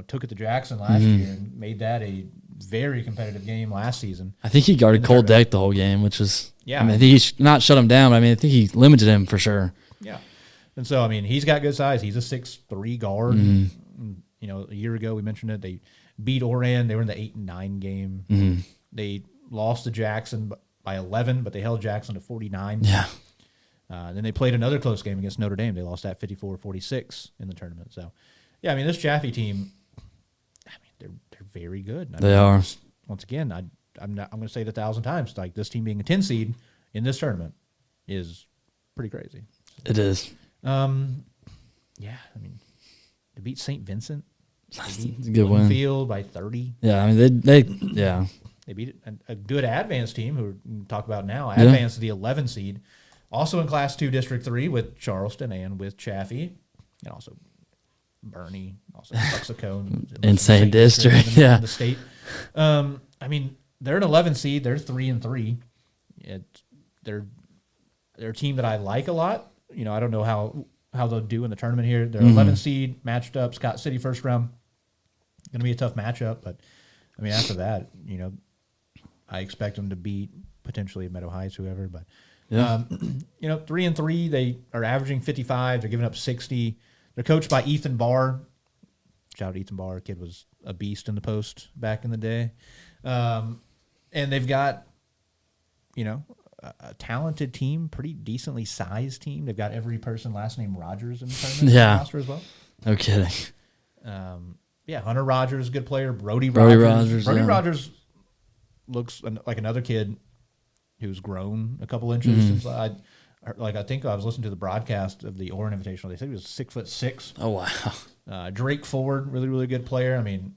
took it to Jackson last year and made that a very competitive game last season. I think he guarded Cold Deck the whole game, which is, yeah. I mean, I think he not shut him down, but I mean, I think he limited him for sure. Yeah. And so, I mean, he's got good size. He's a 6'3" guard. A year ago we mentioned it. They beat Oran. They were in the 8-9 game. They lost to Jackson by 11, but they held Jackson to 49. Yeah. Then they played another close game against Notre Dame. They lost that 54-46 in the tournament. So, yeah, I mean, this Chaffee team, I mean, they're very good. They are. Once again, I'm going to say it 1,000 times. Like, this team being a 10 seed in this tournament is pretty crazy. It is. Yeah, I mean, to beat St. Vincent, It's a good win. Field by 30. Yeah, I mean, they beat a good Advanced team who we'll talk about now. Advanced is the 11 seed, also in Class 2 District 3 with Charleston and with Chaffee, and also Bernie, also Tuxaco. Insane district, yeah. In the state. I mean, they're an 11 seed. They're 3-3. They're a team that I like a lot. I don't know how they'll do in the tournament here. They're 11 seed, matched up, Scott City first round. Going to be a tough matchup, but I mean, after that, I expect them to beat potentially Meadow Heights, whoever. But 3-3, they are averaging 55. They're giving up 60. They're coached by Ethan Barr. Shout out Ethan Barr. Kid was a beast in the post back in the day. And they've got, a talented team, pretty decently sized team. They've got every person last name Rogers in the tournament roster as well. No kidding. Hunter Rogers, good player. Brody Rogers. Rogers looks like another kid who's grown a couple inches since I think I was listening to the broadcast of the Oregon Invitational. They said he was 6'6". Oh wow. Drake Ford, really, really good player. I mean,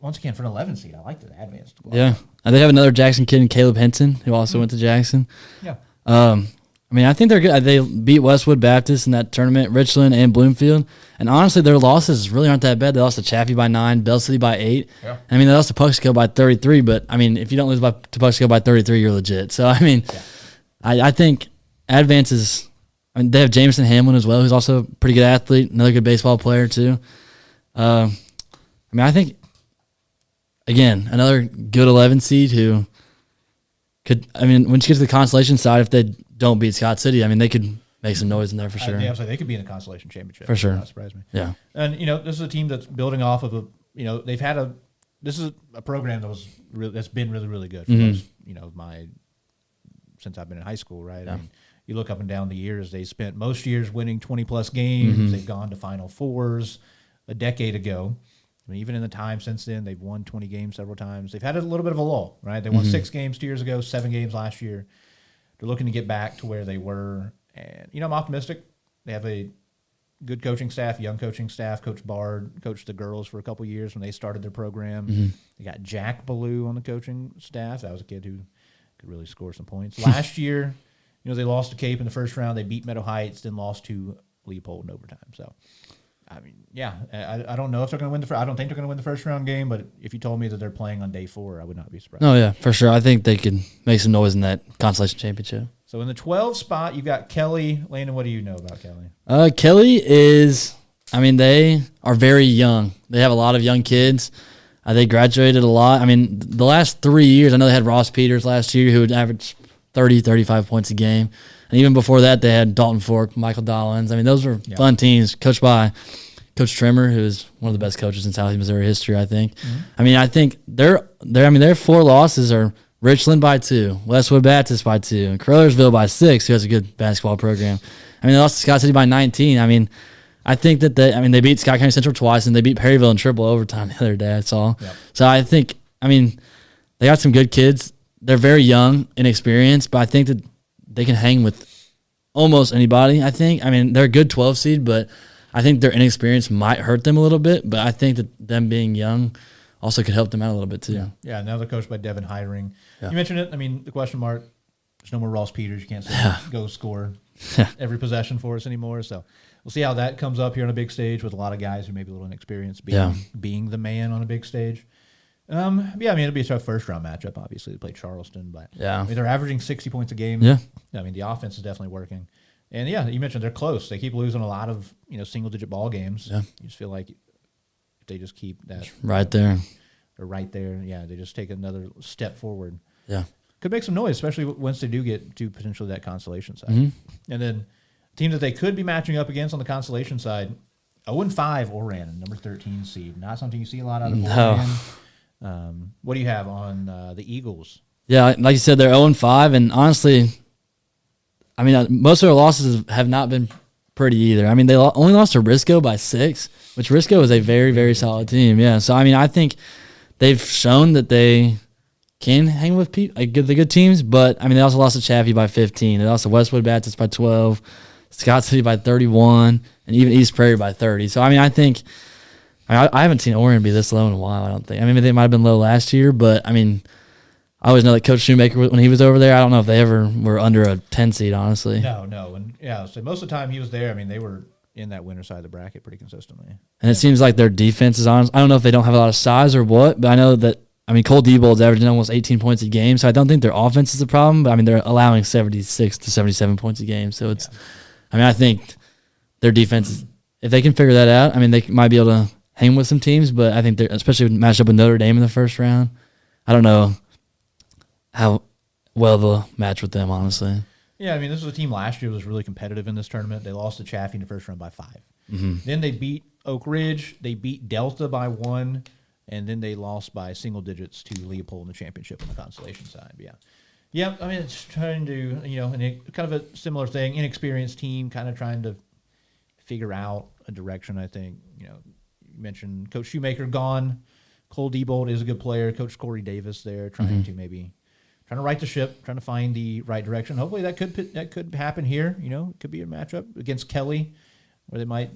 once again, for an 11 seed, I like the Advanced. Yeah. And they have another Jackson kid, Caleb Henson, who also went to Jackson. Yeah. I mean, I think they're good. They beat Westwood Baptist in that tournament, Richland and Bloomfield. And honestly, their losses really aren't that bad. They lost to Chaffee by 9, Bell City by 8. Yeah. I mean, they lost to Puxico by 33. But, I mean, if you don't lose to Puxico by 33, you're legit. So, I mean, I think Advance is – I mean, they have Jameson Hamlin as well, who's also a pretty good athlete, another good baseball player too. I mean, I think, again, another good 11 seed who could – I mean, when you get to the consolation side, if they don't beat Scott City, I mean, they could make some noise in there for sure. Yeah, they could be in the Consolation Championship. For sure. That surprised me. Yeah. And, this is a team that's building off of they've had this is a program that's been really, really good for most, since I've been in high school, right? Yeah. I mean, you look up and down the years, they spent most years winning 20-plus games. They've gone to Final Fours a decade ago. I mean, even in the time since then, they've won 20 games several times. They've had a little bit of a lull, right? They won 6 games 2 years ago, 7 games last year. They're looking to get back to where they were. And, I'm optimistic. They have a good coaching staff, young coaching staff. Coach Bard coached the girls for a couple years when they started their program. They got Jack Ballou on the coaching staff. That was a kid who could really score some points. Last year, they lost to Cape in the first round. They beat Meadow Heights, then lost to Leopold in overtime. So, I mean, I don't know if they're going to win I don't think they're going to win the first round game, but if you told me that they're playing on day 4, I would not be surprised. Oh, yeah, for sure. I think they could make some noise in that Consolation Championship. So in the 12 spot, you've got Kelly. Landon, what do you know about Kelly? Kelly is, I mean, they are very young. They have a lot of young kids. They graduated a lot. I mean, the last 3 years, I know they had Ross Peters last year who would average 30, 35 points a game. And even before that, they had Dalton Fork, Michael Dollins. I mean, those were fun teams coached by Coach Trimmer, who is one of the best coaches in Southeast Missouri history, I think. Mm-hmm. I mean, I think their 4 losses are Richland by 2, Westwood Baptist by 2, and Crothersville by 6, who has a good basketball program. I mean, they lost to Scott City by 19. I mean, I think that they beat Scott County Central twice, and they beat Perryville in triple overtime the other day, I saw. Yep. So I think, I mean, they got some good kids. They're very young, inexperienced, but I think that they can hang with almost anybody, I think. I mean, they're a good 12 seed, but I think their inexperience might hurt them a little bit, but I think that them being young also could help them out a little bit too. Yeah, now they're coached by Devin Hiring. Yeah. You mentioned it. I mean, the question mark, there's no more Ross Peters. You can't say go score every possession for us anymore. So we'll see how that comes up here on a big stage with a lot of guys who may be a little inexperienced being the man on a big stage. I mean, it'll be a tough first-round matchup, obviously. They play Charleston, but I mean, they're averaging 60 points a game. Yeah. I mean, the offense is definitely working. And, you mentioned they're close. They keep losing a lot of, single-digit ball games. Yeah. You just feel like if they just keep that. Right there. They're right there. Yeah, they just take another step forward. Yeah. Could make some noise, especially once they do get to potentially that consolation side. Mm-hmm. And then teams that they could be matching up against on the consolation side, 0-5 Oran, number 13 seed. Not something you see a lot out of Oran. What do you have on the Eagles? Yeah, like you said, they're 0-5, and honestly, I mean, most of their losses have not been pretty either. I mean, they only lost to Risco by 6, which Risco is a very, very solid team. Yeah, so I mean, I think they've shown that they can hang with the good teams, but I mean, they also lost to Chaffee by 15. They lost to Westwood Baptist by 12, Scott City by 31, and even East Prairie by 30. So I mean, I haven't seen Orion be this low in a while, I don't think. I mean, they might have been low last year, but I mean, I always know that Coach Shoemaker, when he was over there, I don't know if they ever were under a 10 seed, honestly. No. And so most of the time he was there, I mean, they were in that winner side of the bracket pretty consistently. And it seems like their defense is honest. I don't know if they don't have a lot of size or what, but I know that, I mean, Cole Diebold's averaging almost 18 points a game, so I don't think their offense is a problem, but I mean, they're allowing 76 to 77 points a game. So it's, I mean, I think their defense, if they can figure that out, I mean, they might be able to hang with some teams, but I think they're, especially matched up with Notre Dame in the first round, I don't know how well they'll match with them, honestly. Yeah, I mean, this was a team last year that was really competitive in this tournament. They lost to Chaffee in the first round by 5. Mm-hmm. Then they beat Oak Ridge. They beat Delta by 1, and then they lost by single digits to Leopold in the championship on the consolation side. But yeah, I mean, it's trying to, kind of a similar thing. Inexperienced team, kind of trying to figure out a direction, I think. You mentioned Coach Shoemaker gone. Cole Diebold is a good player. Coach Corey Davis there trying to right the ship, trying to find the right direction. Hopefully that could happen here. It could be a matchup against Kelly where they might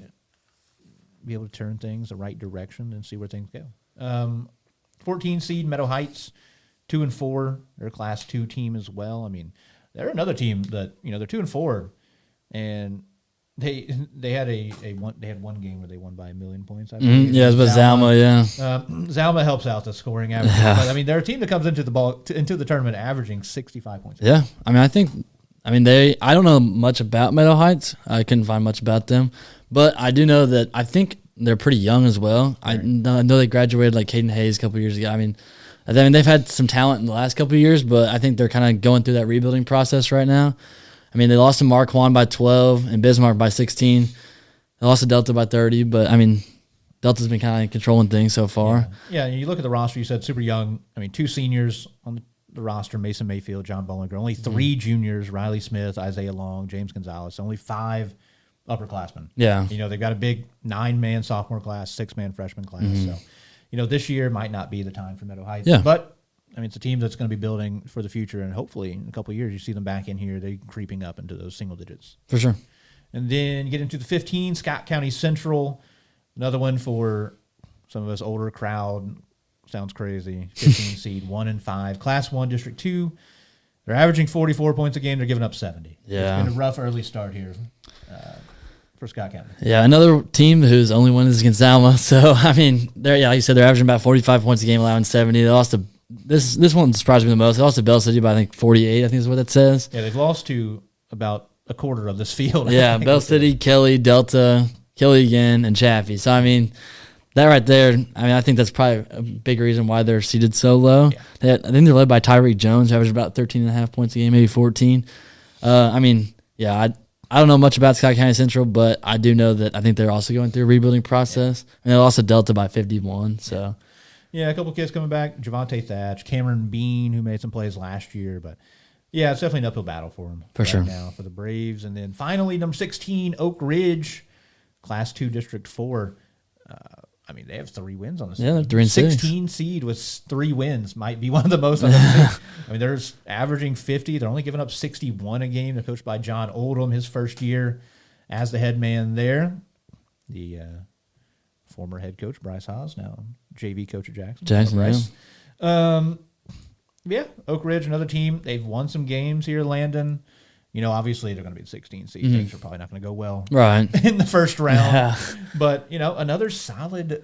be able to turn things the right direction and see where things go. 14 seed Meadow Heights, 2-4. They're a Class 2 team as well. I mean, they're another team that they're 2-4, and they had one game where they won by 1 million points. I believe. Yeah, it was Zalma. Yeah, Zalma helps out the scoring average. Yeah. But I mean, they're a team that comes into the tournament averaging 65 points. Yeah, I mean, I don't know much about Meadow Heights. I couldn't find much about them, but I do know that I think they're pretty young as well. Right. I know they graduated like Caden Hayes a couple years ago. I mean, they've had some talent in the last couple of years, but I think they're kind of going through that rebuilding process right now. I mean, they lost to Marquand by 12 and Bismarck by 16. They lost to Delta by 30, but, I mean, Delta's been kind of controlling things so far. Yeah, and you look at the roster, you said super young. I mean, 2 seniors on the roster, Mason Mayfield, John Bollinger. Only 3 juniors, Riley Smith, Isaiah Long, James Gonzalez. Only 5 upperclassmen. Yeah. They've got a big 9-man sophomore class, 6-man freshman class. So, this year might not be the time for Meadow Heights. Yeah. But I mean, it's a team that's going to be building for the future, and hopefully in a couple of years you see them back in here. They're creeping up into those single digits. For sure. And then you get into the 15, Scott County Central, another one for some of us older crowd. Sounds crazy. 15 seed, 1-5. Class 1, District 2. They're averaging 44 points a game. They're giving up 70. Yeah. It's been a rough early start here for Scott County. Yeah, another team whose only win is against Alma. So, I mean, like you said, they're averaging about 45 points a game, allowing 70. They lost to This one surprised me the most. They lost to Bell City by, I think, 48, I think is what it says. Yeah, they've lost to about a quarter of this field. Yeah, Bell City, Kelly, Delta, Kelly again, and Chaffee. So, I mean, that right there, I think that's probably a big reason why they're seated so low. Yeah. I think they're led by Tyreek Jones, who averaged about 13.5 points a game, maybe 14. I mean, Yeah, I don't know much about Scott County Central, but I do know that I think they're also going through a rebuilding process. And they lost to Delta by 51. So, yeah, a couple kids coming back. Javante Thatch, Cameron Bean, who made some plays last year. But, yeah, it's definitely an uphill battle for them now for the Braves. And then finally, number 16, Oak Ridge, Class 2 District 4. I mean, they have 3 wins on the season. Yeah, they're 3-6. 16 seed with 3 wins might be one of the most I've ever seen. I mean, they're averaging 50. They're only giving up 61 a game. They're coached by John Oldham, his first year as the head man there. The former head coach, Bryce Haas, now JV coach at Jackson. Bryce. Yeah, Oak Ridge, another team. They've won some games here, Landon. You know, obviously they're going to be the 16 seed. Things are probably not going to go well in the first round. Yeah. But, you know, another solid,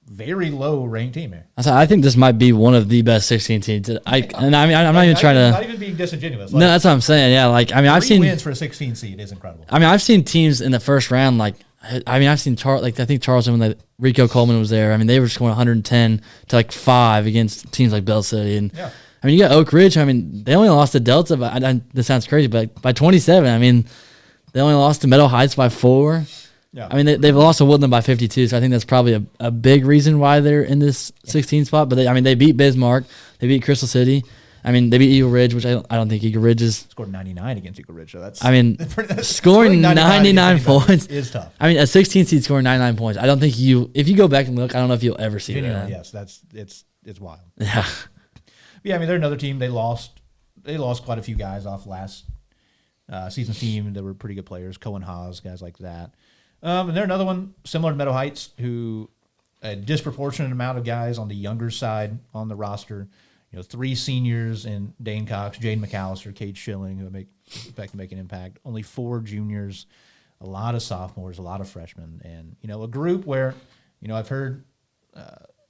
very low-ranked team here. I think this might be one of the best 16 teams. I'm not even trying to... Not even being disingenuous. No, that's what I'm saying. Yeah, I've seen... 3 wins for a 16 seed is incredible. I mean, I've seen teams in the first round, I've seen I think Charleston, when Rico Coleman was there, I mean, they were scoring 110 to 5 against teams like Bell City. And yeah. I mean, you got Oak Ridge. I mean, they only lost to Delta. This sounds crazy, but by 27. I mean, they only lost to Meadow Heights by 4. Yeah. I mean, they've lost to Woodland by 52, so I think that's probably a big reason why they're in this 16 spot. But they beat Bismarck. They beat Crystal City. I mean, they beat Eagle Ridge, which I don't think Eagle Ridge is... Scored 99 against Eagle Ridge, so that's... I mean, scoring 99 points... is tough. I mean, a 16 seed scoring 99 points, I don't think if you go back and look, I don't know if you'll ever see that. Yes, it's wild. Yeah. Yeah, I mean, they're another team. They lost quite a few guys off last season's team that were pretty good players. Cohen Haas, guys like that. And they're another one similar to Meadow Heights, who a disproportionate amount of guys on the younger side on the roster. You know, 3 seniors in Dane Cox, Jane McAllister, Cade Schilling, who make an impact. Only 4 juniors, a lot of sophomores, a lot of freshmen, and you know, a group where I've heard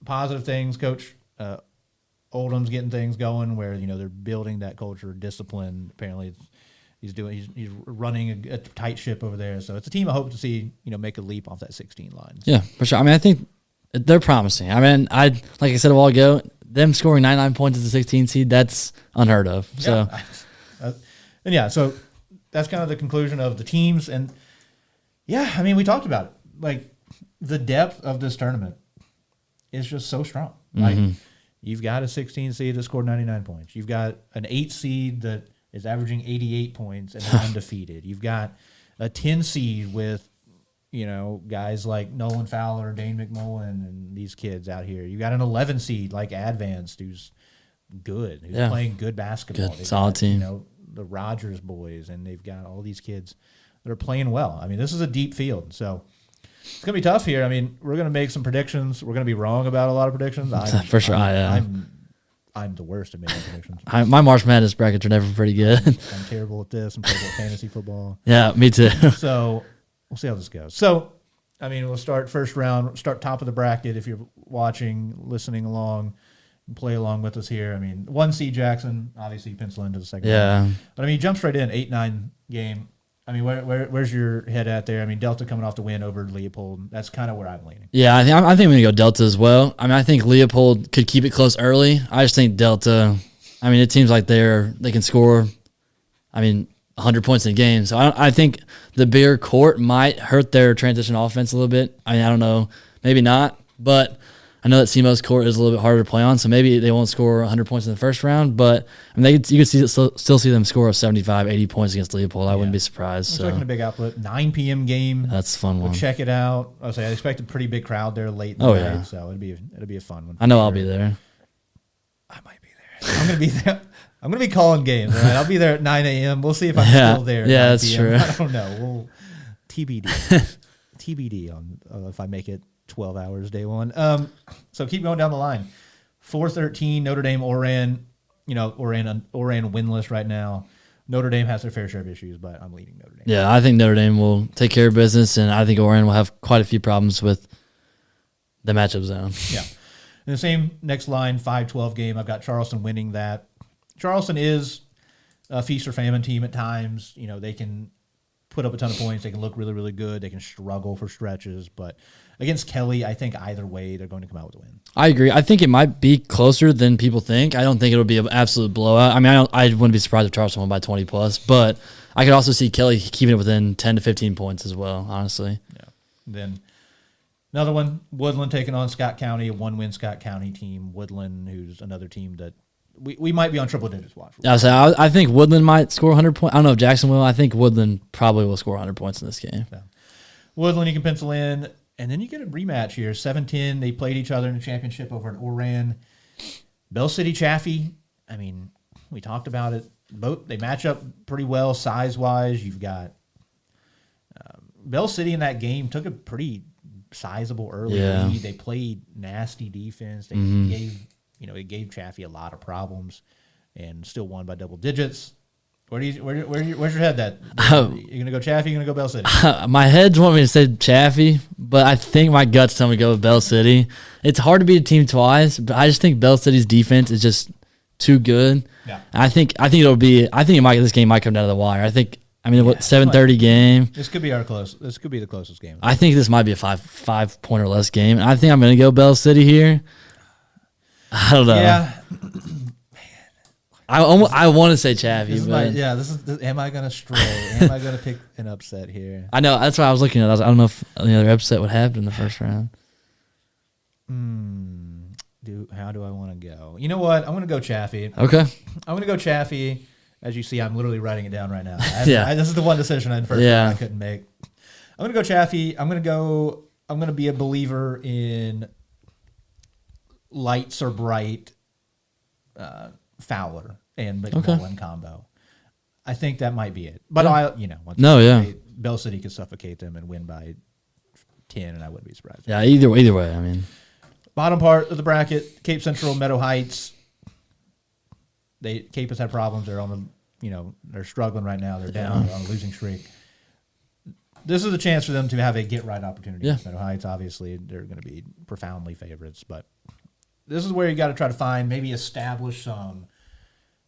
positive things. Coach Oldham's getting things going where they're building that culture of discipline. Apparently, he's running a tight ship over there. So it's a team I hope to see make a leap off that 16 line. Yeah, for sure. I mean, I think they're promising. I mean, like I said a while ago, them scoring 99 points as a 16 seed, that's unheard of. So, so that's kind of the conclusion of the teams. And yeah, I mean, we talked about it. Like, the depth of this tournament is just so strong. Like, you've got a 16 seed that scored 99 points. You've got an 8 seed that is averaging 88 points and they're undefeated. You've got a 10 seed with, guys like Nolan Fowler, Dane McMullen, and these kids out here. You got an 11 seed like Advanced, who's good, who's playing good basketball. Good, solid team. The Rogers boys, and they've got all these kids that are playing well. I mean, this is a deep field, so it's gonna be tough here. I mean, we're gonna make some predictions. We're gonna be wrong about a lot of predictions. For sure, I'm the worst at making predictions. My March Madness brackets are never pretty good. I'm terrible at this. I'm terrible at fantasy football. Yeah, me too. So we'll see how this goes. So, I mean, we'll start first round, start top of the bracket. If you're watching, listening along, and play along with us here. I mean, 1 seed Jackson, obviously pencil into the second round. But I mean, jump straight in, 8-9 game. I mean, where's your head at there? I mean, Delta coming off the win over Leopold. That's kind of where I'm leaning. Yeah, I think I'm going to go Delta as well. I mean, I think Leopold could keep it close early. I just think Delta, I mean, it seems like they can score, 100 points in a game. So I think the bigger court might hurt their transition offense a little bit. I mean, I don't know. Maybe not. But I know that SEMO's court is a little bit harder to play on, so maybe they won't score 100 points in the first round. But I mean, you could still see them score 75, 80 points against Leopold. I wouldn't be surprised. I'm expecting a big output. 9 p.m. game. That's a fun one. We'll check it out. I expect a pretty big crowd there late in the night, so it'll be a fun one. I know I'll be there. I might be there. I'm going to be there. I'm going to be calling games. All right? I'll be there at 9 a.m. We'll see if I'm still there. Yeah, that's true. I don't know. We'll TBD on if I make it 12 hours day one. So keep going down the line. 4-13 Notre Dame, Oran. Oran winless right now. Notre Dame has their fair share of issues, but I'm leading Notre Dame. Yeah, I think Notre Dame will take care of business, and I think Oran will have quite a few problems with the matchup zone. Yeah. In the same next line, 5-12 game, I've got Charleston winning that. Charleston is a feast or famine team at times. They can put up a ton of points. They can look really, really good. They can struggle for stretches. But against Kelly, I think either way, they're going to come out with a win. I agree. I think it might be closer than people think. I don't think it'll be an absolute blowout. I mean, I wouldn't be surprised if Charleston won by 20 plus, but I could also see Kelly keeping it within 10 to 15 points as well, honestly. Yeah. Then another one, Woodland taking on Scott County, a one-win Scott County team. Woodland, who's another team that we might be on triple digits watch. I think Woodland might score 100 points. I don't know if Jackson will. I think Woodland probably will score 100 points in this game. Yeah. Woodland, you can pencil in. And then you get a rematch here. 7-10, they played each other in the championship over in Oran. Bell City Chaffee, I mean, we talked about it. Both they match up pretty well size-wise. You've got Bell City in that game took a pretty sizable early lead. They played nasty defense. They gave Chaffee a lot of problems and still won by double digits. Where's your head at? You gonna go Chaffee? You gonna go Bell City? My head's want me to say Chaffee, but I think my guts tell me to go with Bell City. It's hard to beat a team twice, but I just think Bell City's defense is just too good. Yeah. I think this game might come down to the wire. I mean, 7:30 game. This could be This could be the closest game. I think this might be a five point or less game. I think I'm gonna go Bell City here. I don't know. Yeah. I want to say Chaffee, but am I going to stray? Am I going to pick an upset here? I know. That's what I was looking at. I don't know if any other upset would happen in the first round. How do I want to go? You know what? I'm going to go Chaffee. Okay. I'm going to go Chaffee. As you see, I'm literally writing it down right now. This is the one decision I couldn't make. I'm going to go Chaffee. I'm going to be a believer in lights or bright Fowler and McMullen combo. I think that might be it. But Bell City could suffocate them and win by 10, and I wouldn't be surprised. Yeah, either way. I mean, bottom part of the bracket: Cape Central, Meadow Heights. Cape has had problems. They're on the, they're struggling right now. They're down. They're on a losing streak. This is a chance for them to have a get right opportunity. Yeah. Meadow Heights, obviously, they're going to be profoundly favorites, but this is where you got to try to find, maybe establish some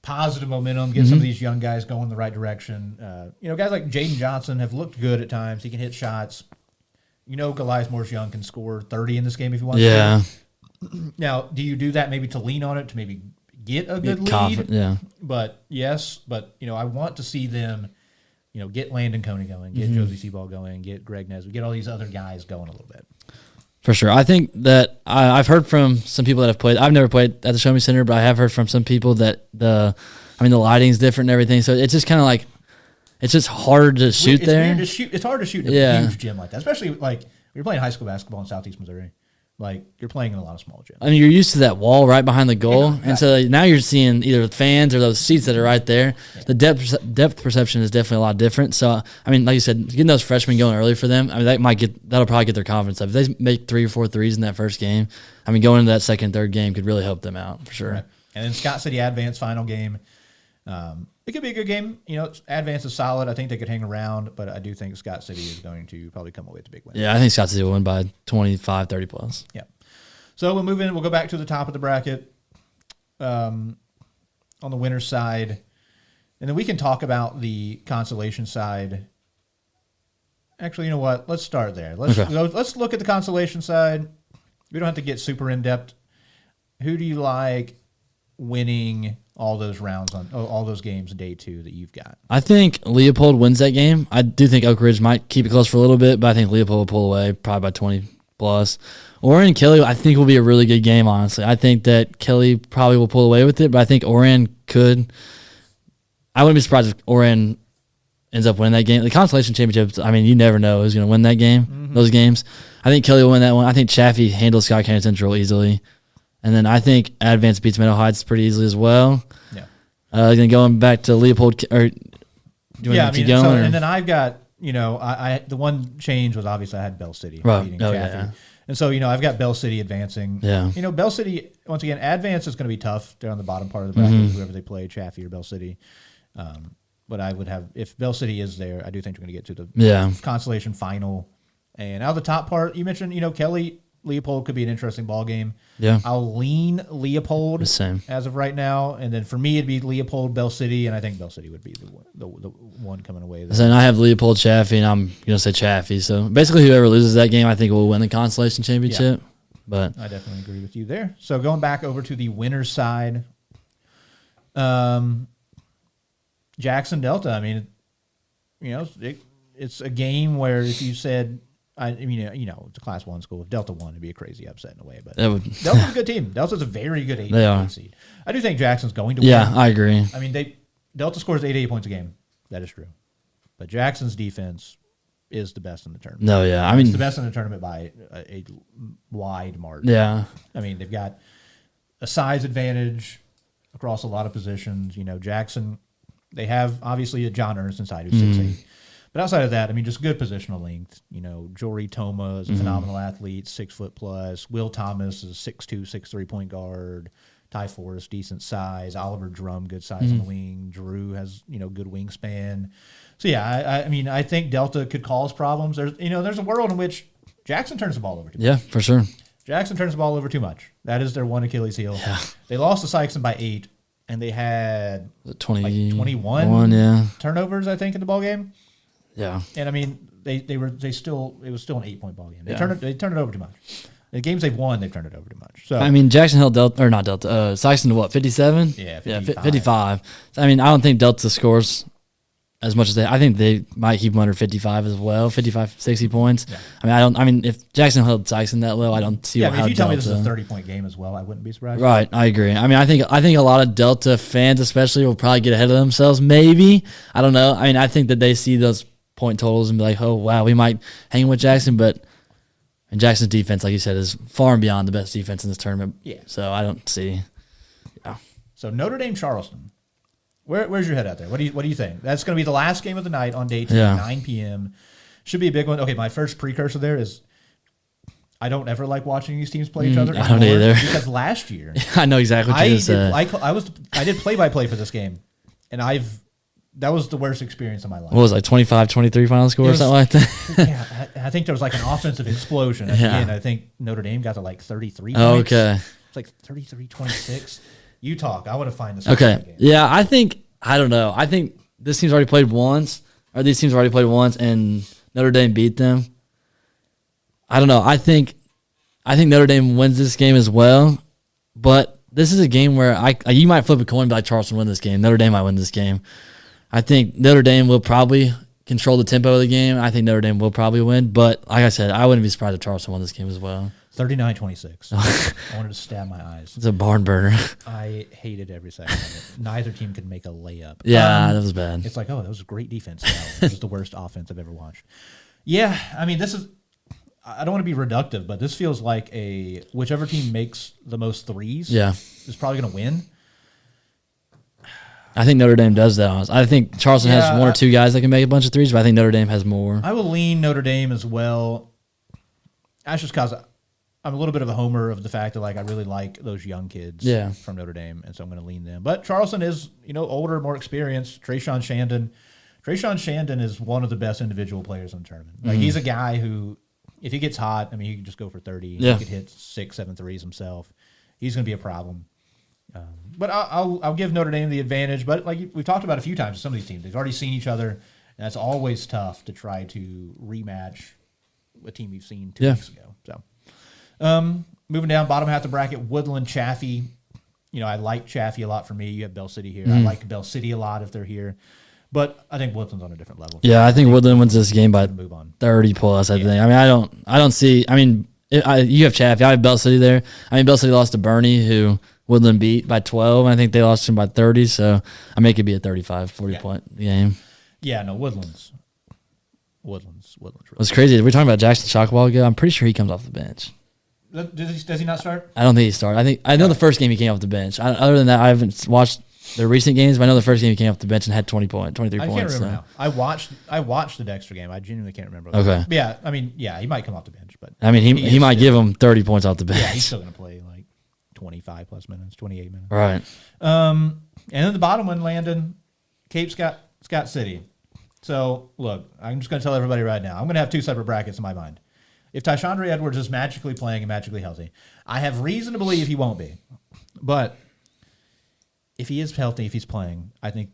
positive momentum, get some of these young guys going the right direction. Guys like Jaden Johnson have looked good at times. He can hit shots. Goliath Morris Young can score 30 in this game if you want to. Yeah. Now, do you do that maybe to lean on it, to maybe get a good lead? Yeah. But I want to see them, get Landon Coney going, get Josie Seaball going, get Greg Nesbitt, get all these other guys going a little bit. For sure. I think that I've heard from some people that have played. I've never played at the Show Me Center, but I have heard from some people that the lighting's different and everything. So it's just kind of like, it's just hard to shoot there. It's hard to shoot in a huge gym like that, especially like you're playing high school basketball in Southeast Missouri. Like, you're playing in a lot of small gyms. I mean, you're used to that wall right behind the goal. Yeah, and so now you're seeing either fans or those seats that are right there. Yeah. The depth perception is definitely a lot different. So, I mean, like you said, getting those freshmen going early for them, I mean, that'll probably get their confidence up. If they make 3 or 4 threes in that first game, I mean, going into that second, third game could really help them out for sure. Right. And then Scott City Advance final game. It could be a good game. Advance is solid. I think they could hang around, but I do think Scott City is going to probably come away with a big win. Yeah, I think Scott City will win by 25, 30 plus. Yeah. So we'll move in. We'll go back to the top of the bracket on the winner's side. And then we can talk about the consolation side. Actually, you know what? Let's start there. Let's look at the consolation side. We don't have to get super in-depth. Who do you like winning all those rounds on all those games day 2 that you've got? I think Leopold wins that game. I do think Oak Ridge might keep it close for a little bit, but I think Leopold will pull away probably by 20 plus. Oran Kelly, I think, will be a really good game, honestly. I think that Kelly probably will pull away with it, but I think Oran could. I wouldn't be surprised if Oran ends up winning that game. The consolation championships, I mean, you never know who's going to win that game, those games. I think Kelly will win that one. I think Chaffee handles Scott County Central easily. And then I think Advance beats Meadow Heights pretty easily as well. Yeah. Going back to Leopold, or do you want to keep going? And then I've got, I the one change was obviously I had Bell City beating Chaffee. Yeah. And so, I've got Bell City advancing. Yeah. Bell City, once again, Advance is going to be tough. They're on the bottom part of the bracket, whoever they play, Chaffee or Bell City. But I would have, if Bell City is there, I do think they're going to get to the consolation final. And out of the top part, you mentioned, Kelly Leopold could be an interesting ball game. Yeah. I'll lean Leopold The same. as of right now, and then for me it'd be Leopold, Bell City, and I think Bell City would be the one coming away. So then I have Leopold Chaffee, and I'm gonna say Chaffee. So basically, whoever loses that game, I think will win the consolation championship. But I definitely agree with you there. So going back over to the winner's side, Jackson Delta. I mean, it's a game where if you said, it's a Class 1 school. If Delta won, it'd be a crazy upset in a way. But Delta's a good team. Delta's a very good 8 seed. I do think Jackson's going to win. Yeah, I agree. I mean, Delta scores 88 points a game. That is true. But Jackson's defense is the best in the tournament. No, yeah. I mean, it's the best in the tournament by a wide margin. Yeah. I mean, they've got a size advantage across a lot of positions. Jackson, they have obviously a John Ernst inside who's 6'8". But outside of that, I mean, just good positional length. Jory Toma is a phenomenal athlete, 6 foot plus. Will Thomas is a 6'2", 6'3" point guard. Ty Forrest, decent size. Oliver Drum, good size on the wing. Drew has, good wingspan. So, yeah, I mean, I think Delta could cause problems. There's a world in which Jackson turns the ball over too much. Yeah, for sure. Jackson turns the ball over too much. That is their one Achilles heel. Yeah. They lost to Sykeston by 8, and they had 21 turnovers, I think, in the ball game. Yeah. And I mean, it was still an 8-point ball game. They turned it over too much. The games they've won, they've turned it over too much. So I mean, Jackson held Sykeston to what, 57? Yeah, 55. I mean, I don't think Delta scores as much as I think they might keep them under 55 as well, 55, 60 points. Yeah. I mean, if Jackson held Sykeston that low, I don't see how if you tell me this is a 30-point game as well, I wouldn't be surprised. Right, I agree. I mean, I think a lot of Delta fans especially will probably get ahead of themselves, maybe. I don't know. I mean, I think that they see those point totals and be like, oh, wow, we might hang with Jackson, but Jackson's defense, like you said, is far and beyond the best defense in this tournament. Yeah. So I don't see. Yeah. So Notre Dame Charleston. Where's your head out there? What do you think? That's going to be the last game of the night on day 2, 9 p.m. Should be a big one. Okay, my first precursor there is I don't ever like watching these teams play each other. I don't either. Because last year I know exactly what you said. I did play-by-play for this game, and that was the worst experience of my life. What was it, like 25-23 final score or something like that? Yeah, I think there was like an offensive explosion at the end. I think Notre Dame got to like 33 points. Okay. It's like 33-26. You talk. I want to find this. Okay. Game. Yeah, I don't know. I think this team's already played once, and Notre Dame beat them. I don't know. I think Notre Dame wins this game as well, but this is a game where you might flip a coin and be like, Charleston win this game. Notre Dame might win this game. I think Notre Dame will probably control the tempo of the game. I think Notre Dame will probably win, but like I said, I wouldn't be surprised if Charleston won this game as well. 39-26. I wanted to stab my eyes. It's a barn burner. I hated every second of it. Neither team could make a layup. Yeah, that was bad. It's like, that was a great defense. No, it was the worst offense I've ever watched. Yeah, I mean, I don't want to be reductive, but this feels like whichever team makes the most threes is probably going to win. I think Notre Dame does that. I think Charleston has one or two guys that can make a bunch of threes, but I think Notre Dame has more. I will lean Notre Dame as well. That's just because I'm a little bit of a homer of the fact that I really like those young kids from Notre Dame, and so I'm going to lean them. But Charleston is older, more experienced. Trayshawn Shandon is one of the best individual players in the tournament. He's a guy who, if he gets hot, I mean, he can just go for 30. Yeah. He could hit 6-7 threes himself. He's going to be a problem. But I'll give Notre Dame the advantage. But like we've talked about a few times, some of these teams, they've already seen each other, and that's always tough to try to rematch a team you've seen 2 weeks ago. So, moving down, bottom half of the bracket, Woodland, Chaffee. I like Chaffee a lot for me. You have Bell City here. I like Bell City a lot if they're here. But I think Woodland's on a different level. Yeah, I think Woodland wins this game by 30 plus, I think. I mean, I don't see – I mean, you have Chaffee. I have Bell City there. I mean, Bell City lost to Bernie, who Woodland beat by 12. I think they lost him by 30, so I mean, it could be a 35, 40-point game. Yeah, no, Woodland's really What's crazy, we're talking about Jackson Shock a while ago. I'm pretty sure he comes off the bench. Does he not start? I don't think he started. I know the first game he came off the bench. Other than that, I haven't watched the recent games, but I know the first game he came off the bench and had 23 points. I can't remember now. I watched the Dexter game. I genuinely can't remember. Okay. Yeah, I mean, he might come off the bench, but I mean, he might give him 30 points off the bench. Yeah, he's still going to play 25 plus minutes, 28 minutes. Right. And then the bottom one, Landon, Cape Scott City. So look, I'm just going to tell everybody right now, I'm going to have 2 separate brackets in my mind. if Tyshaundre Edwards is magically playing and magically healthy, I have reason to believe he won't be. But if he is healthy, if he's playing, I think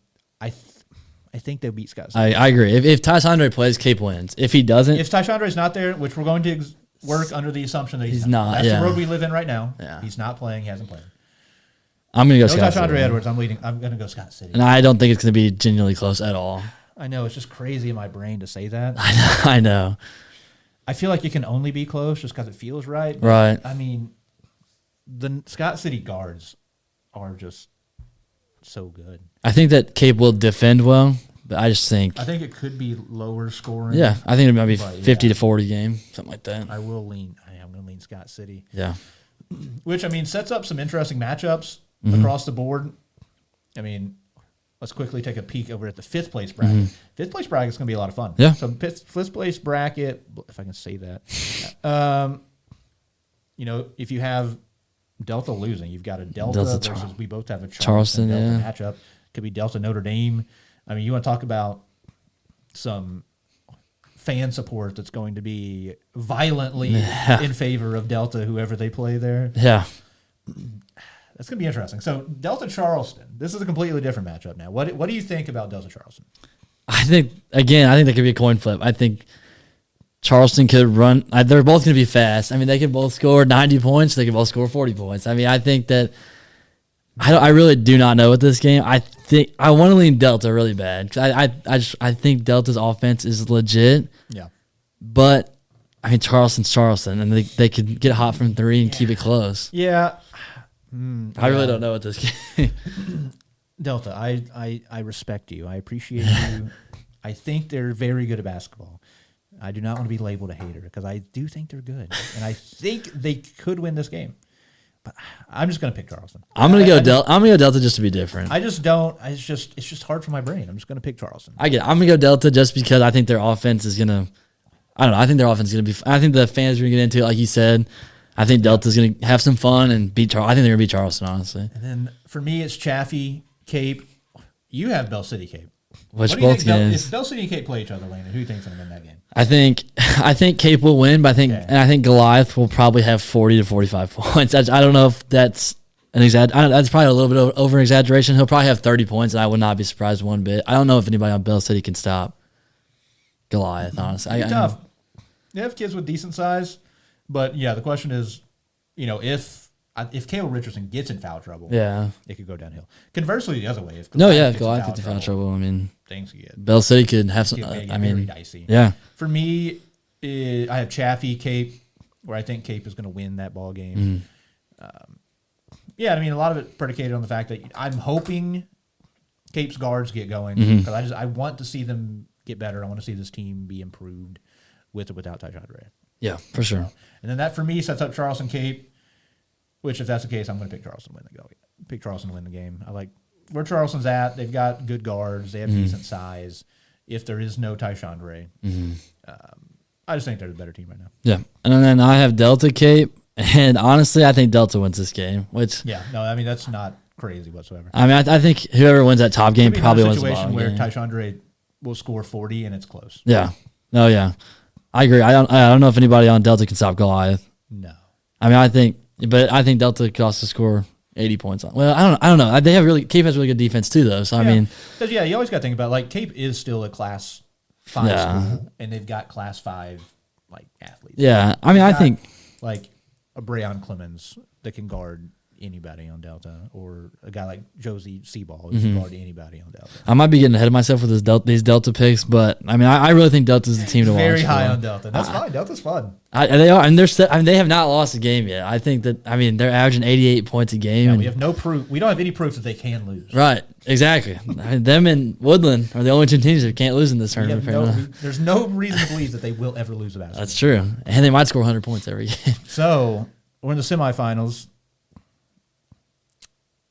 they'll beat Scott City. I agree. If Tyshaundre plays, Cape wins. If he doesn't, if Tyshaundre's not there, which we're going to work under the assumption that he's not. That's yeah. the road we live in right now. Yeah. He's not playing. He hasn't played. I'm going to go No Scott Tyshaundre City. Edwards. I'm going to go Scott City. And I don't think it's going to be genuinely close at all. I know. It's just crazy in my brain to say that. I know. I feel like it can only be close just because it feels right. Right. I mean, the Scott City guards are just so good. I think that Cape will defend well, but I just think. I think it could be lower scoring. Yeah, I think it might be But, 50 to 40 game, something like that. I am going to lean Scott City. Yeah. Which, I mean, sets up some interesting matchups across the board. I mean, let's quickly take a peek over at the fifth place bracket. Fifth place bracket is going to be a lot of fun. Yeah. So fifth place bracket, if I can say that. If you have Delta losing, you've got a Delta versus we both have a Charleston Delta matchup. Could be Delta Notre Dame. I mean, you want to talk about some fan support that's going to be violently in favor of Delta, whoever they play there. Yeah. That's going to be interesting. So Delta Charleston, this is a completely different matchup now. What do you think about Delta Charleston? I think that could be a coin flip. I think Charleston could run. They're both going to be fast. I mean, they could both score 90 points. They could both score 40 points. I mean, I think that I really do not know with this game. I think I want to lean Delta really bad because I think Delta's offense is legit. Yeah. But I mean, Charleston's Charleston, and they could get hot from three and keep it close. Yeah. I really don't know what this game. Delta, I respect you. I appreciate you. I think they're very good at basketball. I do not want to be labeled a hater because I do think they're good, and I think they could win this game. But I'm just going to pick Charleston. I'm going to go Delta. I'm going to go Delta just to be different. I just don't. It's just hard for my brain. I'm just going to pick Charleston. I get it. I'm going to go Delta just because I think their offense is going to. I don't know. I think their offense is going to be. I think the fans are going to get into it, like you said. I think Delta's going to have some fun and beat Charleston. I think they're going to beat Charleston, honestly. And then for me, it's Chaffee, Cape. You have Bell City, Cape. Which both games? If Bell City and Cape play each other, Landon, who do you think's going to win that game? I think Cape will win, but I think Goliath will probably have 40 to 45 points. I don't know if that's that's probably a little bit of over exaggeration. He'll probably have 30 points, and I would not be surprised one bit. I don't know if anybody on Bell City can stop Goliath. Honestly, It's tough. They have kids with decent size, but yeah, the question is, if Caleb Richardson gets in foul trouble, it could go downhill. Conversely, the other way, if Goliath gets in foul trouble, I mean, things could get Bell City could have some. very dicey. Yeah. For me, I have Chaffee, Cape, where I think Cape is going to win that ball game. I mean, a lot of it predicated on the fact that I'm hoping Cape's guards get going because I want to see them get better. I want to see this team be improved with or without Tyshaundre. Yeah, for sure. And then that for me sets up Charleston Cape, which if that's the case, I'm going to pick Charleston to win the game. I like where Charleston's at. They've got good guards. They have decent size. If there is no Tyshaundre, I just think they're the better team right now. Yeah, and then I have Delta Cape, and honestly, I think Delta wins this game. I mean that's not crazy whatsoever. I mean, I think whoever wins that top game probably wins the situation bottom where game. Tyshaundre will score 40 and it's close. Yeah. Oh yeah. I agree. I don't know if anybody on Delta can stop Goliath. No. I mean, I think Delta could also score 80 points. Well, I don't know. Cape has really good defense too, though. So I mean, because you always got to think about Cape is still a Class 5 school, and they've got Class 5 athletes. Yeah. I mean, I think a Breon Clemens that can guard anybody on Delta, or a guy like Josie Seaball who can guard anybody on Delta. I might be getting ahead of myself with these Delta picks, but I mean, I really think Delta's the team to watch. Very high on Delta. That's fine. Delta's fun. They are, and they have not lost a game yet. I think that they're averaging 88 points a game. Yeah, we have no proof. We don't have any proof that they can lose. Right. Exactly. Them and Woodland are the only two teams that can't lose in this tournament. There's no reason to believe that they will ever lose a basketball. That's true, and they might score 100 points every game. So we're in the semifinals.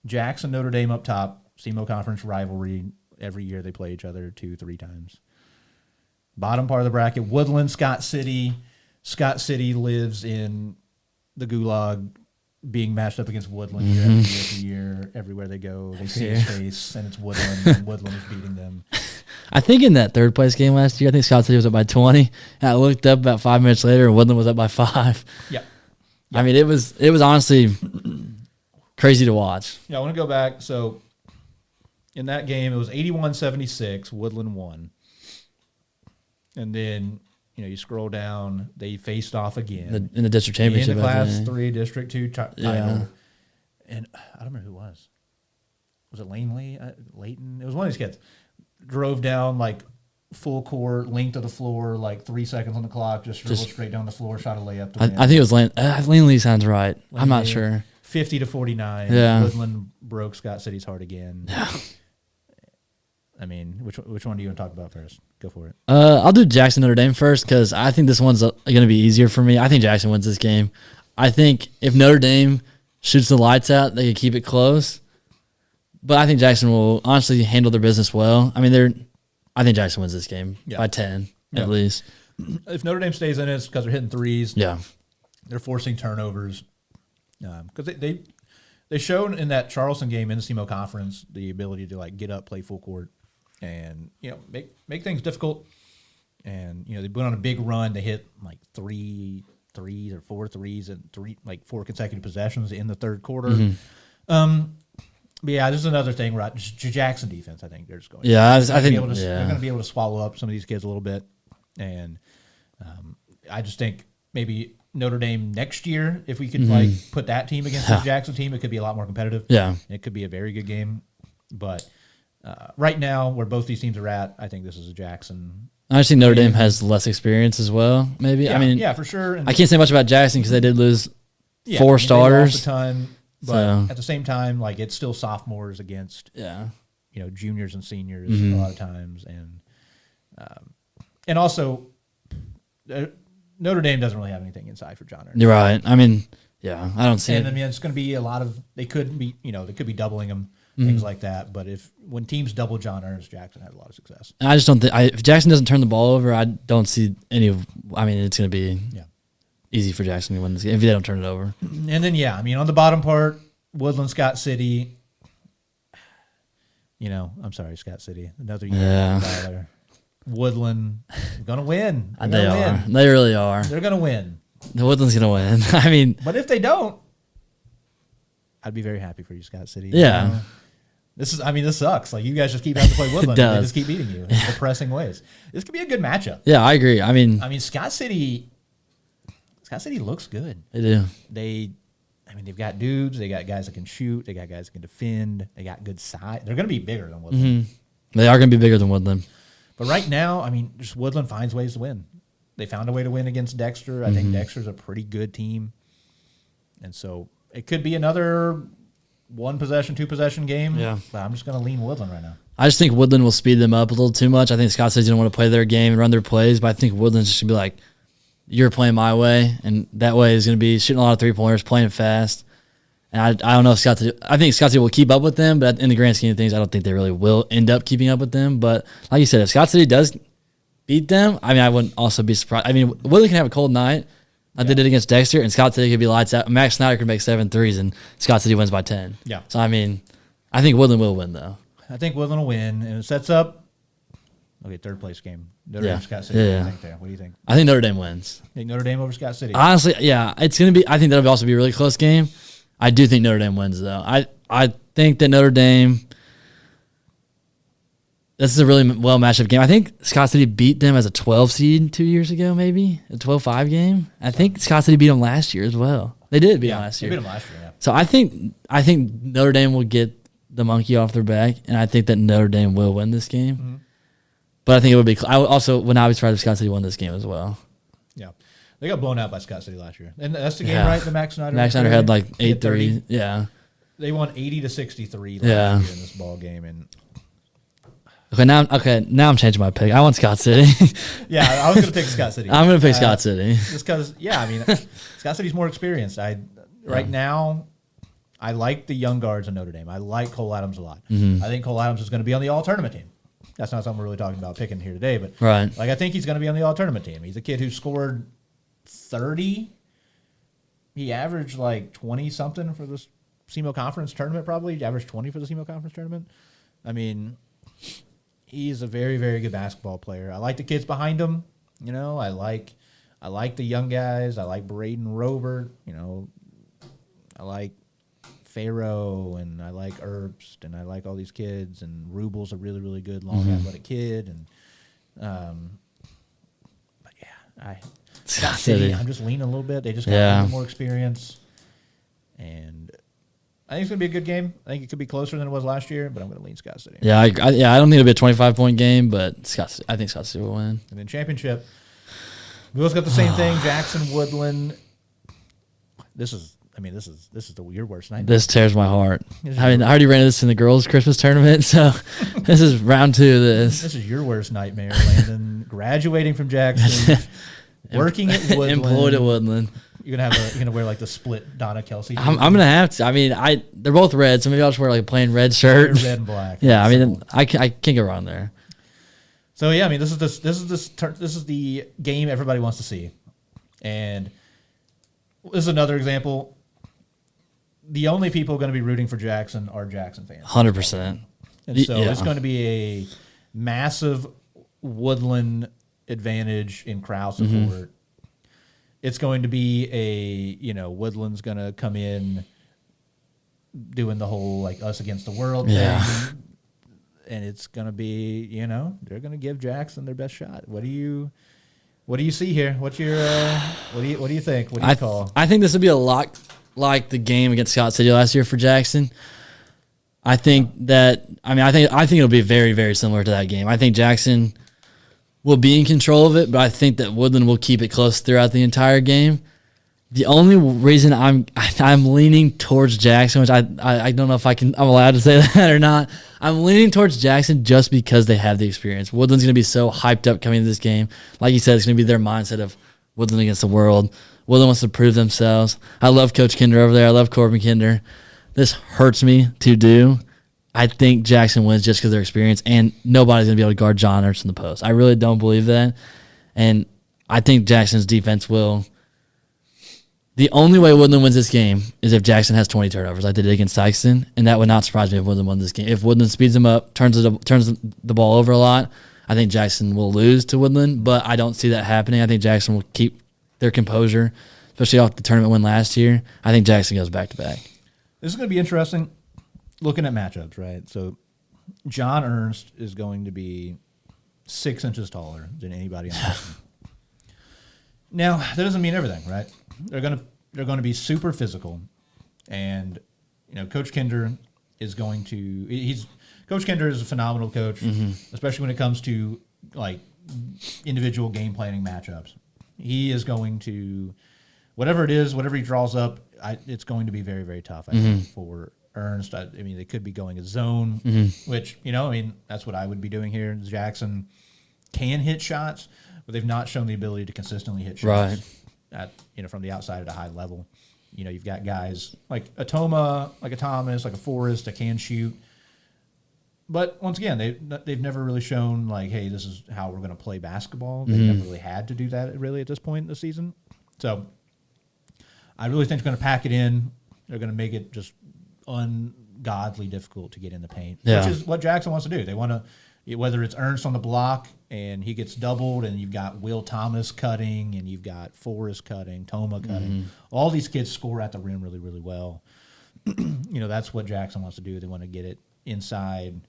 Jackson, Notre Dame up top. SEMO conference rivalry. Every year they play each other 2-3 times. Bottom part of the bracket, Woodland, Scott City. Scott City lives in the gulag, being matched up against Woodland year after year. Everywhere they go, they see his face, and it's Woodland, and Woodland is beating them. I think in that third place game last year, I think Scott City was up by 20. And I looked up about 5 minutes later, and Woodland was up by 5. Yeah. I mean, it was honestly crazy to watch. Yeah, I want to go back. So in that game, it was 81-76. Woodland won. And then, you scroll down. They faced off again. In the district championship. In the Class 3 District 2 title. Yeah. And I don't remember who it was. Was it Layton? It was one of these kids. Drove down, full court, length of the floor, 3 seconds on the clock, just dribbled straight down the floor, shot a layup. I think it was Lane Lee sounds right. I'm not sure. 50-49. Yeah. Woodland broke Scott City's heart again. Yeah. I mean, which one do you want to talk about first? Go for it. I'll do Jackson Notre Dame first because I think this one's going to be easier for me. I think Jackson wins this game. I think if Notre Dame shoots the lights out, they can keep it close. But I think Jackson will honestly handle their business well. I mean, I think Jackson wins this game by 10 at least. If Notre Dame stays in it, it's because they're hitting threes. Yeah. They're forcing turnovers. Because they showed in that Charleston game in the SEMO conference the ability to get up, play full court, and make things difficult. And they went on a big run. They hit 3 threes or 4 threes and 4 consecutive possessions in the third quarter. Mm-hmm. But yeah, this is another thing. Right, Jackson defense. I think they're just going. Yeah, I think they're going to be able to swallow up some of these kids a little bit, and I just think maybe Notre Dame next year, if we could put that team against the Jackson team, it could be a lot more competitive. Yeah, it could be a very good game. But right now, where both these teams are at, I think this is a Jackson. I just think Notre Dame has less experience as well. Maybe yeah, for sure. And I can't say much about Jackson because they did lose 4 starters. They lost a ton. But at the same time, it's still sophomores against juniors and seniors a lot of times, and also Notre Dame doesn't really have anything inside for John Ernst. You're right. I mean, yeah, I don't see it. I mean, it's going to be a lot of they could be doubling him, things like that. But when teams double John Ernst, Jackson had a lot of success. And I just don't think if Jackson doesn't turn the ball over, I don't see any of. I mean, it's going to be easy for Jackson to win this game if they don't turn it over. And then, on the bottom part, Woodland, Scott City. I'm sorry, Scott City. Another year. Woodland, going to win. They are. They really are. They're going to win. The Woodland's going to win. I mean. But if they don't, I'd be very happy for you, Scott City. Yeah. This sucks. You guys just keep having to play Woodland. It does. They just keep beating you in depressing ways. This could be a good matchup. Yeah, I agree. I mean, Scott City looks good. They do. They've got dudes. They got guys that can shoot. They got guys that can defend. They got good size. They're going to be bigger than Woodland. They are going to be bigger than Woodland. But right now, just Woodland finds ways to win. They found a way to win against Dexter. I think Dexter's a pretty good team. And so it could be another 1-possession, 2-possession game. Yeah. But I'm just going to lean Woodland right now. I just think Woodland will speed them up a little too much. I think Scott City's going to want to play their game and run their plays, but I think Woodland's just going to be like, you're playing my way, and that way is going to be shooting a lot of 3-pointers, playing fast. And I don't know if Scott City. I think Scott City will keep up with them, but in the grand scheme of things, I don't think they really will end up keeping up with them. But like you said, if Scott City does beat them, I wouldn't also be surprised. Woodland can have a cold night like they did against Dexter, and Scott City could be lights out. Max Snyder could make 7 threes, and Scott City wins by 10. Yeah. So, I think Woodland will win, though. I think Woodland will win, and it sets up. Okay, third place game. Notre Dame, Scott City. Yeah. What do you think? I think Notre Dame wins. Think Notre Dame over Scott City? Honestly, yeah. It's going to be – I think that'll also be a really close game. I do think Notre Dame wins, though. I think that Notre Dame – this is a really well matchup game. I think Scott City beat them as a 12 seed 2 years ago, maybe, a 12-5 game. I think Scott City beat them last year as well. They did beat them last year. They beat them last year, yeah. So I think Notre Dame will get the monkey off their back, and I think that Notre Dame will win this game. Mm-hmm. But I think it would be. I also would not be surprised if Scott City won this game as well. Yeah, they got blown out by Scott City last year, and that's the game, right? The Max Snyder. Max Snyder had 8 threes. Yeah, they won 80-63 last year in this ball game, and now I'm changing my pick. I want Scott City. Yeah, I was going to pick Scott City. I'm going to pick Scott City just because. Yeah, Scott City's more experienced. Right now, I like the young guards in Notre Dame. I like Cole Adams a lot. I think Cole Adams is going to be on the all-tournament team. That's not something we're really talking about picking here today, but I think he's going to be on the all-tournament team. He's a kid who scored 30. He averaged 20-something for this SEMO Conference tournament, probably. He averaged 20 for the SEMO Conference tournament. he's a very, very good basketball player. I like the kids behind him. I like the young guys. I like Braden Robert. I like Pharaoh, and I like Herbst, and I like all these kids. And Rubel's a really, really good long athletic kid. And but yeah, Scott City. I'm just leaning a little bit. They just got a little more experience, and I think it's gonna be a good game. I think it could be closer than it was last year, but I'm gonna lean Scott City. Yeah, I don't think it'll be a 25-point game, but I think Scott City will win. And then championship, we both got the same thing. Jackson Woodland. This is your worst night. This tears my heart. I already ran this in the girls' Christmas tournament, so this is round 2 of this. This is your worst nightmare, Landon. Graduating from Jackson, working at Woodland, employed at Woodland. You're gonna wear like the split Donna Kelsey. I'm gonna have to. I mean, they're both red, so maybe I'll just wear like a plain red shirt. Red and black. Yeah, I mean, I can't go wrong there. So yeah, I mean, this is the game everybody wants to see, and this is another example. The only people going to be rooting for Jackson are Jackson fans. 100%. And so it's going to be a massive Woodland advantage in crowd support. It's going to be Woodland's going to come in doing the whole like us against the world thing. And it's going to be, they're going to give Jackson their best shot. What do you see here? What's your what do you think? What do you call? I think this would be a lot like the game against Scott City last year for Jackson. I think it'll be very, very similar to that game. I think Jackson will be in control of it, but I think that Woodland will keep it close throughout the entire game. The only reason I'm leaning towards Jackson, which I don't know if I'm allowed to say that or not. I'm leaning towards Jackson just because they have the experience. Woodland's going to be so hyped up coming to this game. Like you said, it's going to be their mindset of Woodland against the world. Woodland wants to prove themselves. I love Coach Kinder over there. I love Corbin Kinder. This hurts me to do. I think Jackson wins just because of their experience, and nobody's going to be able to guard John Ertz in the post. I really don't believe that, and I think Jackson's defense will. The only way Woodland wins this game is if Jackson has 20 turnovers. I did it against Tykeston, and that would not surprise me if Woodland won this game. If Woodland speeds them up, turns the ball over a lot, I think Jackson will lose to Woodland, but I don't see that happening. I think Jackson will keep their composure, especially off the tournament win last year. I think Jackson goes back-to-back. This is going to be interesting looking at matchups, right? So John Ernst is going to be 6 inches taller than anybody on the team. Now, that doesn't mean everything, right? They're going to be super physical, and Coach Kinder is going to Coach Kinder is a phenomenal coach, especially when it comes to like individual game planning matchups. He is going to whatever he draws up. It's going to be very, very tough. I think for Ernst. I mean, they could be going a zone, which that's what I would be doing here. Jackson can hit shots, but they've not shown the ability to consistently hit shots from the outside at a high level. You've got guys like a Toma, like a Thomas, like a Forrest that can shoot. But once again, they've never really shown like, hey, this is how we're going to play basketball. They've never really had to do that really at this point in the season. So I really think they're going to pack it in. They're going to make it just ungodly difficult to get in the paint, which is what Jackson wants to do. They want to, whether it's Ernst on the block and he gets doubled, and you've got Will Thomas cutting, and you've got Forrest cutting, Toma cutting. All these kids score at the rim really, really well. That's what Jackson wants to do. They want to get it inside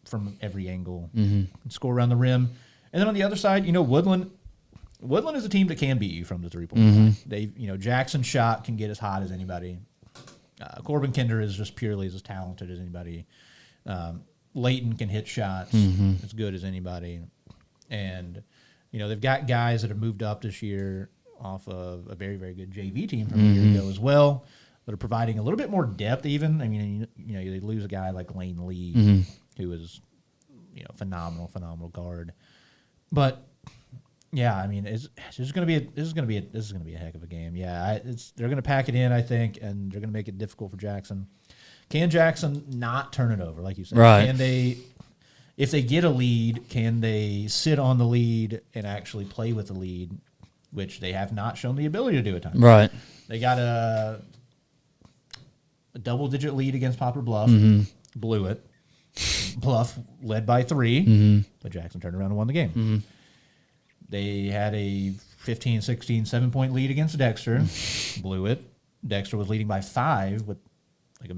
from every angle and score around the rim. And then on the other side, Woodland is a team that can beat you from the three-point line. They, Jackson's shot can get as hot as anybody. Corbin Kinder is just purely as talented as anybody. Leighton can hit shots as good as anybody. And, they've got guys that have moved up this year off of a very, very good JV team from a year ago as well that are providing a little bit more depth even. I mean, they lose a guy like Lane Lee who is, phenomenal guard. But yeah, I mean, this is going to be a heck of a game. Yeah, they're going to pack it in, I think, and they're going to make it difficult for Jackson. Can Jackson not turn it over, like you said? Right. Can they, if they get a lead, can they sit on the lead and actually play with the lead, which they have not shown the ability to do at times. Right. They got a double-digit lead against Poplar Bluff, blew it. Bluff led by 3, but Jackson turned around and won the game. They had a 15, 16, 7-point lead against Dexter, blew it. Dexter was leading by 5 with like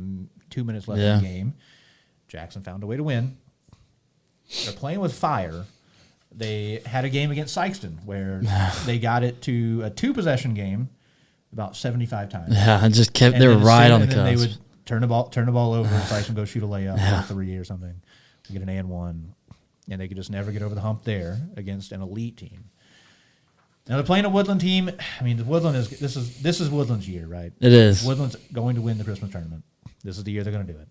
2 minutes left in the game. Jackson found a way to win. They're playing with fire. They had a game against Sykeston where they got it to a 2-possession game about 75 times. Yeah, and just kept. They were right on the cusp. They would turn the ball over, and Sykeston go shoot a layup or 3 or something, get an and one, and they could just never get over the hump there against an elite team. Now they're playing a Woodland team. I mean, Woodland is this is Woodland's year, right? It is. Woodland's going to win the Christmas tournament. This is the year they're going to do it.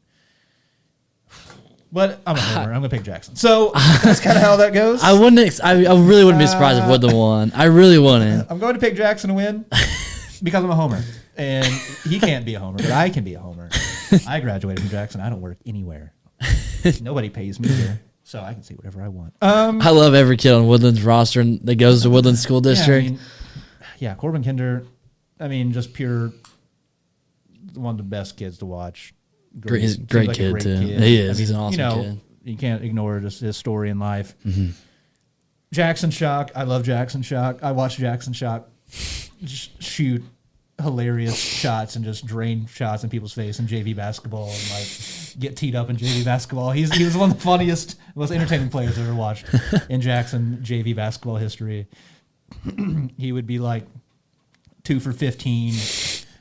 But I'm a homer. I'm going to pick Jackson. So that's kind of how that goes. I really wouldn't be surprised if Woodland won. I really wouldn't. I'm going to pick Jackson to win because I'm a homer. And he can't be a homer, but I can be a homer. I graduated from Jackson. I don't work anywhere. Nobody pays me here, so I can say whatever I want. I love every kid on Woodland's roster that goes to Woodland School District. Yeah, Corbin Kinder, just pure, one of the best kids to watch. He's a great kid, too. He is. He's an awesome kid. You can't ignore just his story in life. Jackson Shock. I love Jackson Shock. I watched Jackson Shock shoot hilarious shots and just drain shots in people's face in JV basketball and get teed up in JV basketball. He was one of the funniest, most entertaining players I've ever watched in Jackson JV basketball history. He would be 2 for 15,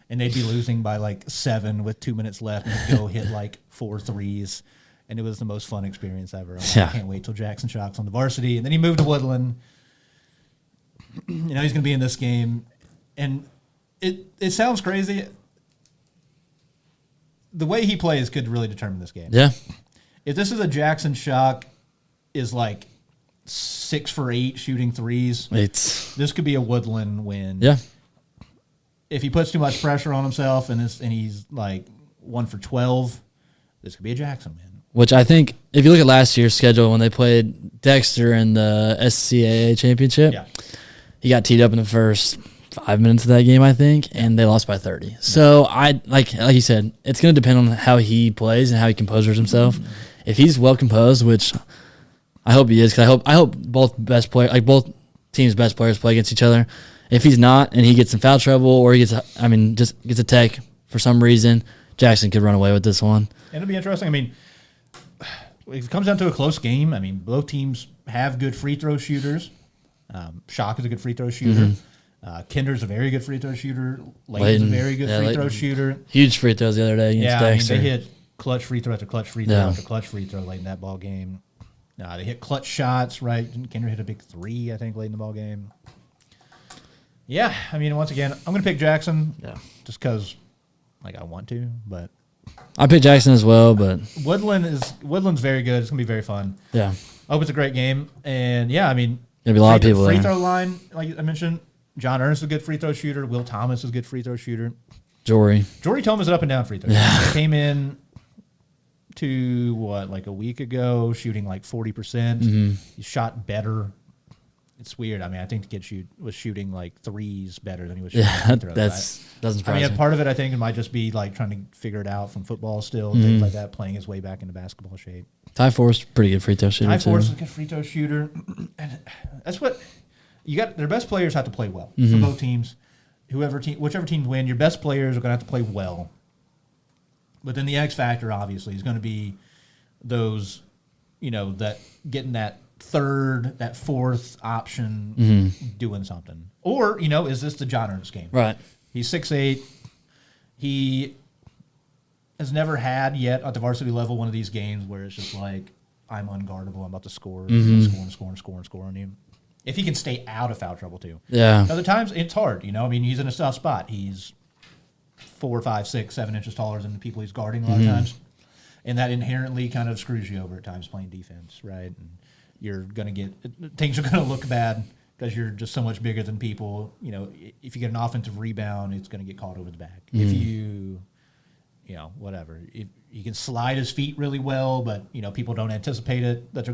and they'd be losing by 7 with 2 minutes left, and he'd go hit 4 threes, and it was the most fun experience ever. I can't wait till Jackson Shock's on the varsity, and then he moved to Woodland. He's going to be in this game, and it sounds crazy. The way he plays could really determine this game. Yeah. If this is a Jackson Shock is 6 for 8 shooting threes, this could be a Woodland win. Yeah. If he puts too much pressure on himself and he's 1 for 12, this could be a Jackson win. Which I think, if you look at last year's schedule when they played Dexter in the SCAA championship, he got teed up in the first 5 minutes of that game, I think, and they lost by 30. So like you said, it's going to depend on how he plays and how he composes himself. If he's well composed, which I hope he is, because I hope both teams' best players play against each other. If he's not, and he gets in foul trouble, or he gets a tech for some reason, Jackson could run away with this one. And it'll be interesting. If it comes down to a close game, both teams have good free throw shooters. Shock is a good free throw shooter. Kinder's a very good free throw shooter. Layton's a very good free throw shooter. Huge free throws the other day against Dexter. They hit clutch free throw after clutch free throw after clutch free throw late in that ball game. They hit clutch shots, right? Kinder hit a big 3, I think, late in the ball game. Yeah, once again, I'm going to pick Jackson just because, I want to, but I picked Jackson as well, but Woodland's very good. It's going to be very fun. Yeah. I hope it's a great game. And, there'll be a lot of people there. Free throw line, like I mentioned, John Ernst is a good free throw shooter. Will Thomas is a good free throw shooter. Jory Thomas is an up and down free throw shooter. He came in to, a week ago, shooting 40%. He shot better. It's weird. I think the kid was shooting threes better than he was shooting free throws. Doesn't surprise me. Part of it, I think, it might just be trying to figure it out from football still, things like that, playing his way back into basketball shape. Ty Forrest, pretty good free throw shooter. Ty Forrest is a good free throw shooter. And that's what you got. Their best players have to play well for both teams. Whichever team win, your best players are going to have to play well. But then the X factor, obviously, is going to be those, that getting that third, that fourth option doing something. Or, is this the John Ernst game? Right. He's 6'8". He has never had yet at the varsity level one of these games where it's just I'm unguardable, I'm about to score score on you. If he can stay out of foul trouble, too. Yeah. Other times, it's hard, he's in a tough spot. He's 4, 5, 6, 7 inches taller than the people he's guarding a lot of times. And that inherently kind of screws you over at times playing defense, right? And you're going to things are going to look bad because you're just so much bigger than people. If you get an offensive rebound, it's going to get caught over the back. If you, whatever. If he can slide his feet really well, but, people don't anticipate it, that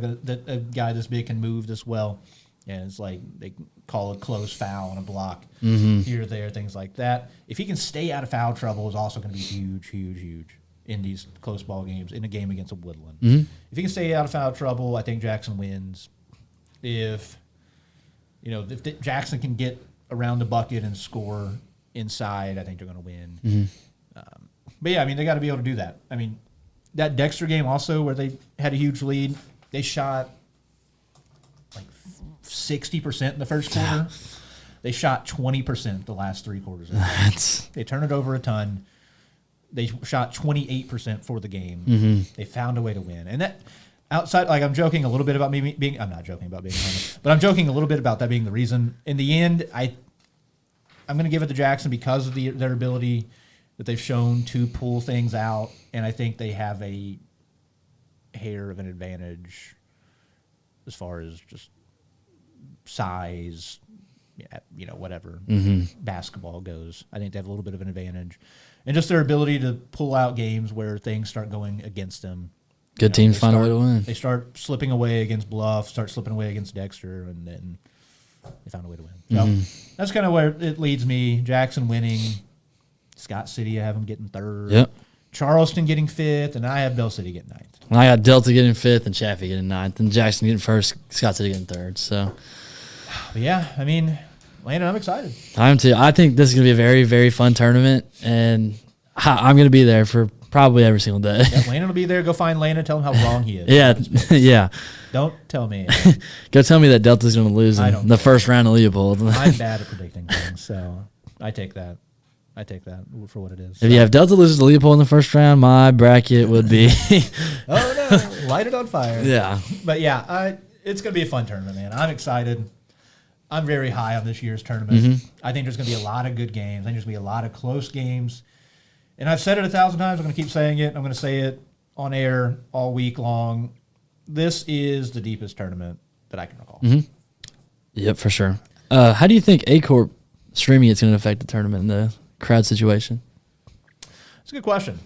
a guy this big can move this well. And it's they call a close foul on a block here or there, things like that. If he can stay out of foul trouble, is also going to be huge, huge, huge. in these close ball games in a game against a Woodland. Mm-hmm. If you can stay out of foul trouble, I think Jackson wins. If Jackson can get around the bucket and score inside, I think they're going to win. Mm-hmm. But yeah, I mean, they got to be able to do that. I mean, that Dexter game also where they had a huge lead, they shot like 60% in the first quarter. They shot 20% the last 3 quarters. They turned it over a ton. They shot 28% for the game. Mm-hmm. They found a way to win. And that outside, like I'm joking a little bit about me being, I'm not joking about being homeless, but I'm joking a little bit about that being the reason. In the end, I'm going to give it to Jackson because of their ability that they've shown to pull things out. And I think they have a hair of an advantage as far as just size, whatever basketball goes. I think they have a little bit of an advantage. And just their ability to pull out games where things start going against them. Good teams find a way to win. They start slipping away against Bluff, start slipping away against Dexter, and then they found a way to win. So that's kind of where it leads me. Jackson winning. Scott City, I have them getting 3rd. Yep. Charleston getting 5th, and I have Bell City getting 9th. And I got Delta getting 5th and Chaffee getting 9th, and Jackson getting 1st, Scott City getting 3rd. So, but yeah, I mean, Landon, I'm excited. I am too. I think this is going to be a very, very fun tournament, and I'm going to be there for probably every single day. Yeah, Landon will be there. Go find Landon. Tell him how wrong he is. Yeah, yeah. Don't tell me. Go tell me that Delta's going to lose in the first round of Leopold. I'm bad at predicting things, so I take that. For what it is. If you have Delta loses to Leopold in the first round, my bracket would be. Oh no! Light it on fire. Yeah. But yeah, it's going to be a fun tournament, man. I'm excited. I'm very high on this year's tournament. Mm-hmm. I think there's going to be a lot of good games. I think there's going to be a lot of close games. And I've said it 1,000 times. I'm going to keep saying it. I'm going to say it on air all week long. This is the deepest tournament that I can recall. Mm-hmm. Yep, for sure. How do you think A-Corp streaming is going to affect the tournament and the crowd situation? It's a good question.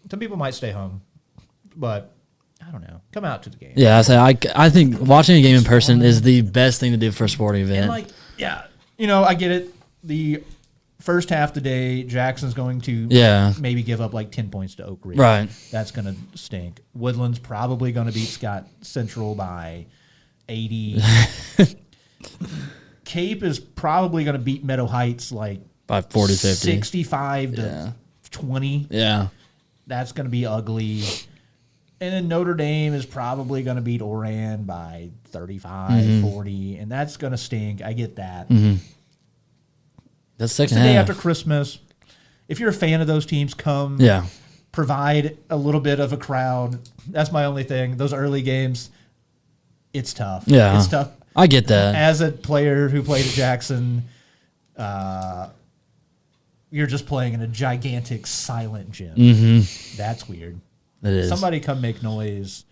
Some people might stay home, but I don't know. Come out to the game. Yeah, I think watching a game in person is the best thing to do for a sporting event. And I get it. The first half of the day, Jackson's going to maybe give up like 10 points to Oak Ridge. Right. That's going to stink. Woodland's probably going to beat Scott Central by 80. Cape is probably going to beat Meadow Heights like by 40, 50. 65 to 20. Yeah. That's going to be ugly. And then Notre Dame is probably going to beat Oran by 35, 40, and that's going to stink. I get that. Mm-hmm. That's second half. The day after Christmas. If you're a fan of those teams, come. Yeah. Provide a little bit of a crowd. That's my only thing. Those early games, it's tough. Yeah. It's tough. I get that. As a player who played at Jackson, you're just playing in a gigantic silent gym. Mm-hmm. That's weird. It is. Somebody come make noise.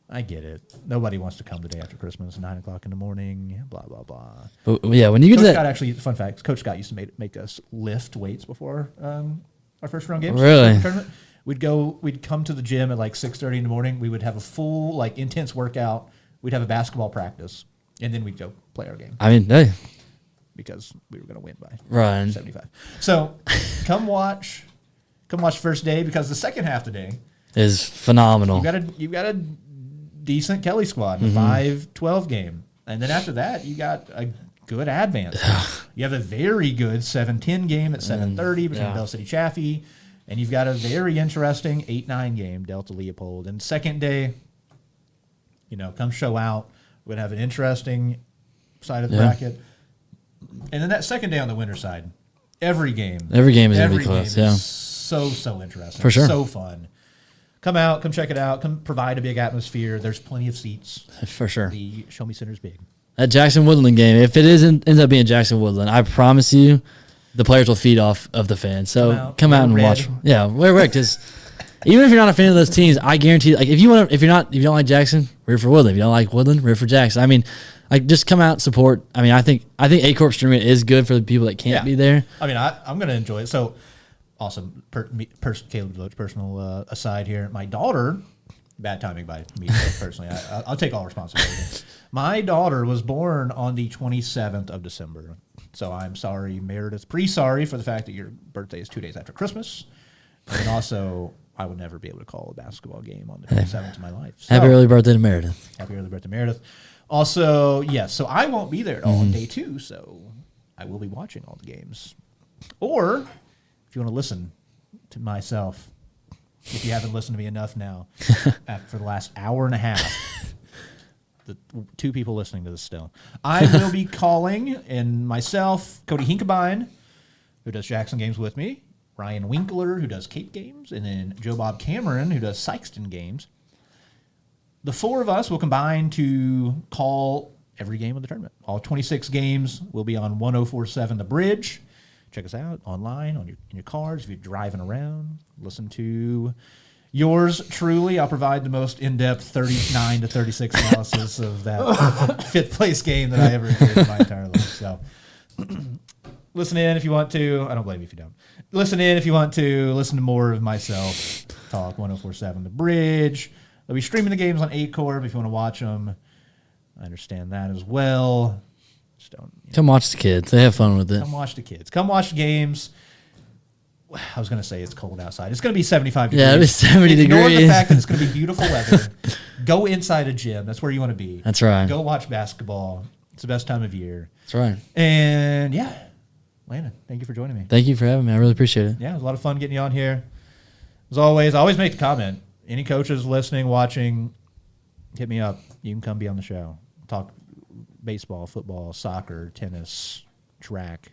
I get it. Nobody wants to come the day after Christmas, 9 o'clock in the morning, blah, blah, blah. But, yeah, when you get Coach to that. Scott actually, fun fact, Coach Scott used to make us lift weights before our first round games. Really? Tournament. We'd come to the gym at like 6:30 in the morning. We would have a full, like, intense workout. We'd have a basketball practice, and then we'd go play our game. I mean, hey. Because we were going to win by Right. 75. So come watch first day, because the second half of the day is phenomenal. You've got a decent Kelly squad in a 5-12 game. And then after that, you got a good advance. You have a very good 7-10 game at 7:30 between Bell City Chaffee. And you've got a very interesting 8-9 game, Delta Leopold. And second day, come show out. We're going to have an interesting side of the bracket. And then that second day on the winter side, every game is going to be close. Yeah. So interesting. For sure. So fun. Come out, come check it out, come provide a big atmosphere. There's plenty of seats. For sure. The Show Me Center's big. That Jackson Woodland game, if it ends up being Jackson Woodland, I promise you the players will feed off of the fans. So come out and watch. Yeah, wear red, because even if you're not a fan of those teams, I guarantee, like, if you don't like Jackson, root for Woodland. If you don't like Woodland, root for Jackson. I mean, like, just come out, support. I mean, I think A-Corp streaming is good for the people that can't be there. I mean, I'm going to enjoy it. So, awesome. Caleb Deloach, personal aside here. My daughter, bad timing by me personally. I'll take all responsibility. My daughter was born on the 27th of December. So I'm sorry, Meredith. Sorry for the fact that your birthday is 2 days after Christmas. And also, I would never be able to call a basketball game on the 27th of my life. So, Happy early birthday to Meredith. happy early birthday, Meredith. Also, yes, so I won't be there at all on day 2, so I will be watching all the games. Or, if you want to listen to myself, if you haven't listened to me enough now, for the last hour and a half, the 2 people listening to this still, I will be calling, and myself, Cody Hinkebine, who does Jackson games with me, Ryan Winkler, who does Cape games, and then Joe Bob Cameron, who does Sykeston games. The 4 of us will combine to call every game of the tournament. All 26 games will be on 104.7 The Bridge. Check us out online, in your cars, if you're driving around. Listen to yours truly. I'll provide the most in-depth 39 to 36 analysis of that 5th place game that I ever did in my entire life. So listen in if you want to. I don't blame you if you don't. Listen in if you want to listen to more of myself talk 104.7 The Bridge. They'll be streaming the games on Acorb if you want to watch them. I understand that as well. Just don't. Come watch the kids. They have fun with it. Come watch the kids. Come watch the games. I was going to say it's cold outside. It's going to be 75 degrees. Yeah, it'll be 70 Ignore degrees. the fact that it's going to be beautiful weather. Go inside a gym. That's where you want to be. That's right. Go watch basketball. It's the best time of year. That's right. And, yeah, Landon, thank you for joining me. Thank you for having me. I really appreciate it. Yeah, it was a lot of fun getting you on here. As always, I always make the comment. Any coaches listening, watching, hit me up. You can come be on the show. Talk baseball, football, soccer, tennis, track,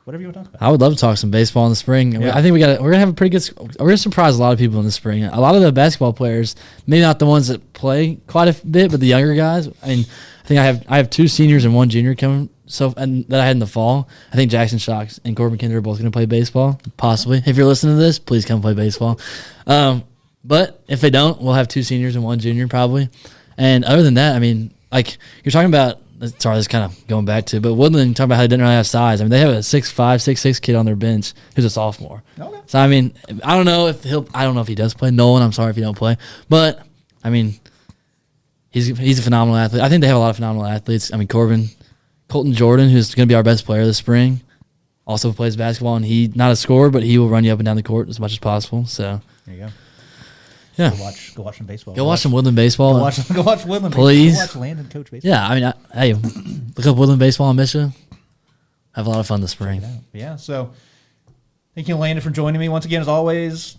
whatever you want to talk about. I would love to talk some baseball in the spring. Yeah. I think we're gonna have a pretty good. We're gonna surprise a lot of people in the spring. A lot of the basketball players, maybe not the ones that play quite a bit, but the younger guys. I mean, I think I have 2 seniors and 1 junior coming. And that I had in the fall. I think Jackson Shocks and Corbin Kinder are both going to play baseball, possibly. If you're listening to this, please come play baseball. But if they don't, we'll have 2 seniors and 1 junior probably. And other than that, I mean, like you're talking about. Sorry, this is kind of going back to, but Woodland talking about how they didn't really have size. I mean, they have a 6'5", 6'6" kid on their bench who's a sophomore. Okay. So I mean, I don't know if he does play. Nolan, I'm sorry if you don't play, but I mean, he's a phenomenal athlete. I think they have a lot of phenomenal athletes. I mean, Colton Jordan, who's going to be our best player this spring, also plays basketball, and he not a scorer, but he will run you up and down the court as much as possible. So there you go. Yeah, Go watch some baseball. Go watch some Woodland baseball. Go watch Woodland. Please. Baseball. Go watch Landon coach baseball. Yeah, I mean, hey, look up Woodland baseball in Missourian. Have a lot of fun this spring. Yeah. So thank you, Landon, for joining me once again. As always,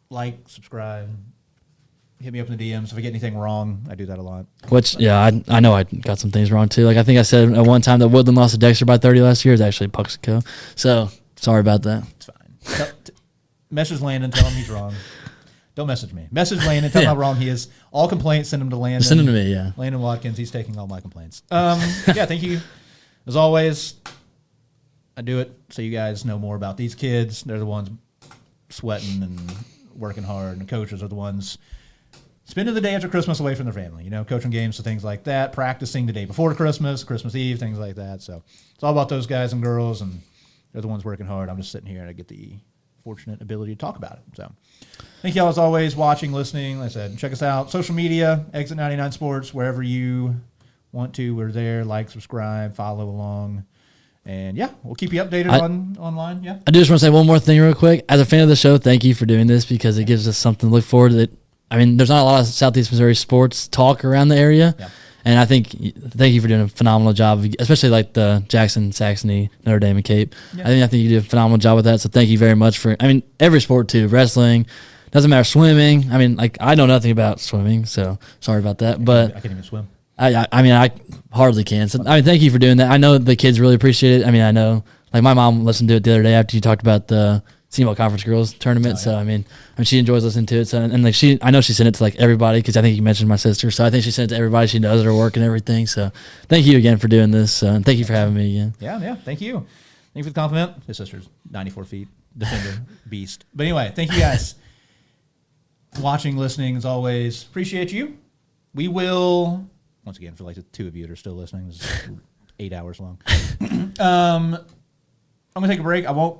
like, subscribe, hit me up in the DMs if I get anything wrong. I do that a lot. Which, yeah, I know I got some things wrong too. Like I think I said at one time that Woodland lost to Dexter by 30 last year. It's actually Puxico. So sorry about that. It's fine. Message Landon, tell him he's wrong. Don't message me. Message Landon, tell him how wrong he is. All complaints, send them to Landon. Send them to me, yeah. Landon Watkins, he's taking all my complaints. Yeah, thank you. As always, I do it so you guys know more about these kids. They're the ones sweating and working hard, and the coaches are the ones spending the day after Christmas away from their family, coaching games, so things like that, practicing the day before Christmas, Christmas Eve, things like that. So it's all about those guys and girls, and they're the ones working hard. I'm just sitting here and I get the fortunate ability to talk about it. So thank you all as always, watching, listening. Like I said, check us out. Social media, Exit 99 Sports, wherever you want to. We're there. Like, subscribe, follow along. And yeah, we'll keep you updated online. Yeah. I do just want to say one more thing real quick. As a fan of the show, thank you for doing this because it gives us something to look forward to. I mean, there's not a lot of Southeast Missouri sports talk around the area. Yeah. And thank you for doing a phenomenal job, especially like the Jackson, Saxony, Notre Dame, and Cape. Yeah. I think you do a phenomenal job with that. So thank you very much every sport too. Wrestling, doesn't matter. Swimming. I mean, like I know nothing about swimming, so sorry about that. But I can't even swim. I hardly can. So thank you for doing that. I know the kids really appreciate it. I mean, I know like my mom listened to it the other day after you talked about the SEMO Conference Girls Tournament. Oh, yeah. So I mean, she enjoys listening to it. So and like I know she sent it to like everybody because I think you mentioned my sister. So I think she sent it to everybody she knows at her work and everything. So thank you again for doing this. And thank you for having me again. Yeah. Thank you. Thank you for the compliment. His sister's 94 feet, defender, beast. But anyway, thank you guys for watching, listening as always. Appreciate you. We will once again for like the 2 of you that are still listening. This is 8 hours long. I'm gonna take a break. I won't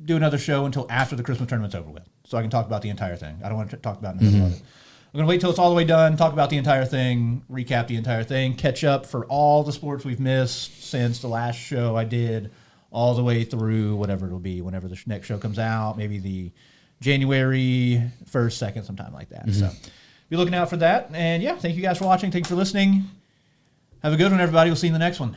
do another show until after the Christmas tournament's over with, so I can talk about the entire thing. I don't want to talk about it in the middle of it. I'm going to wait till it's all the way done, talk about the entire thing, recap the entire thing, catch up for all the sports we've missed since the last show I did, all the way through whatever it'll be, whenever the next show comes out, maybe the January 1st, 2nd, sometime like that. So be looking out for that. And yeah, thank you guys for watching. Thank you for listening. Have a good one, everybody. We'll see you in the next one.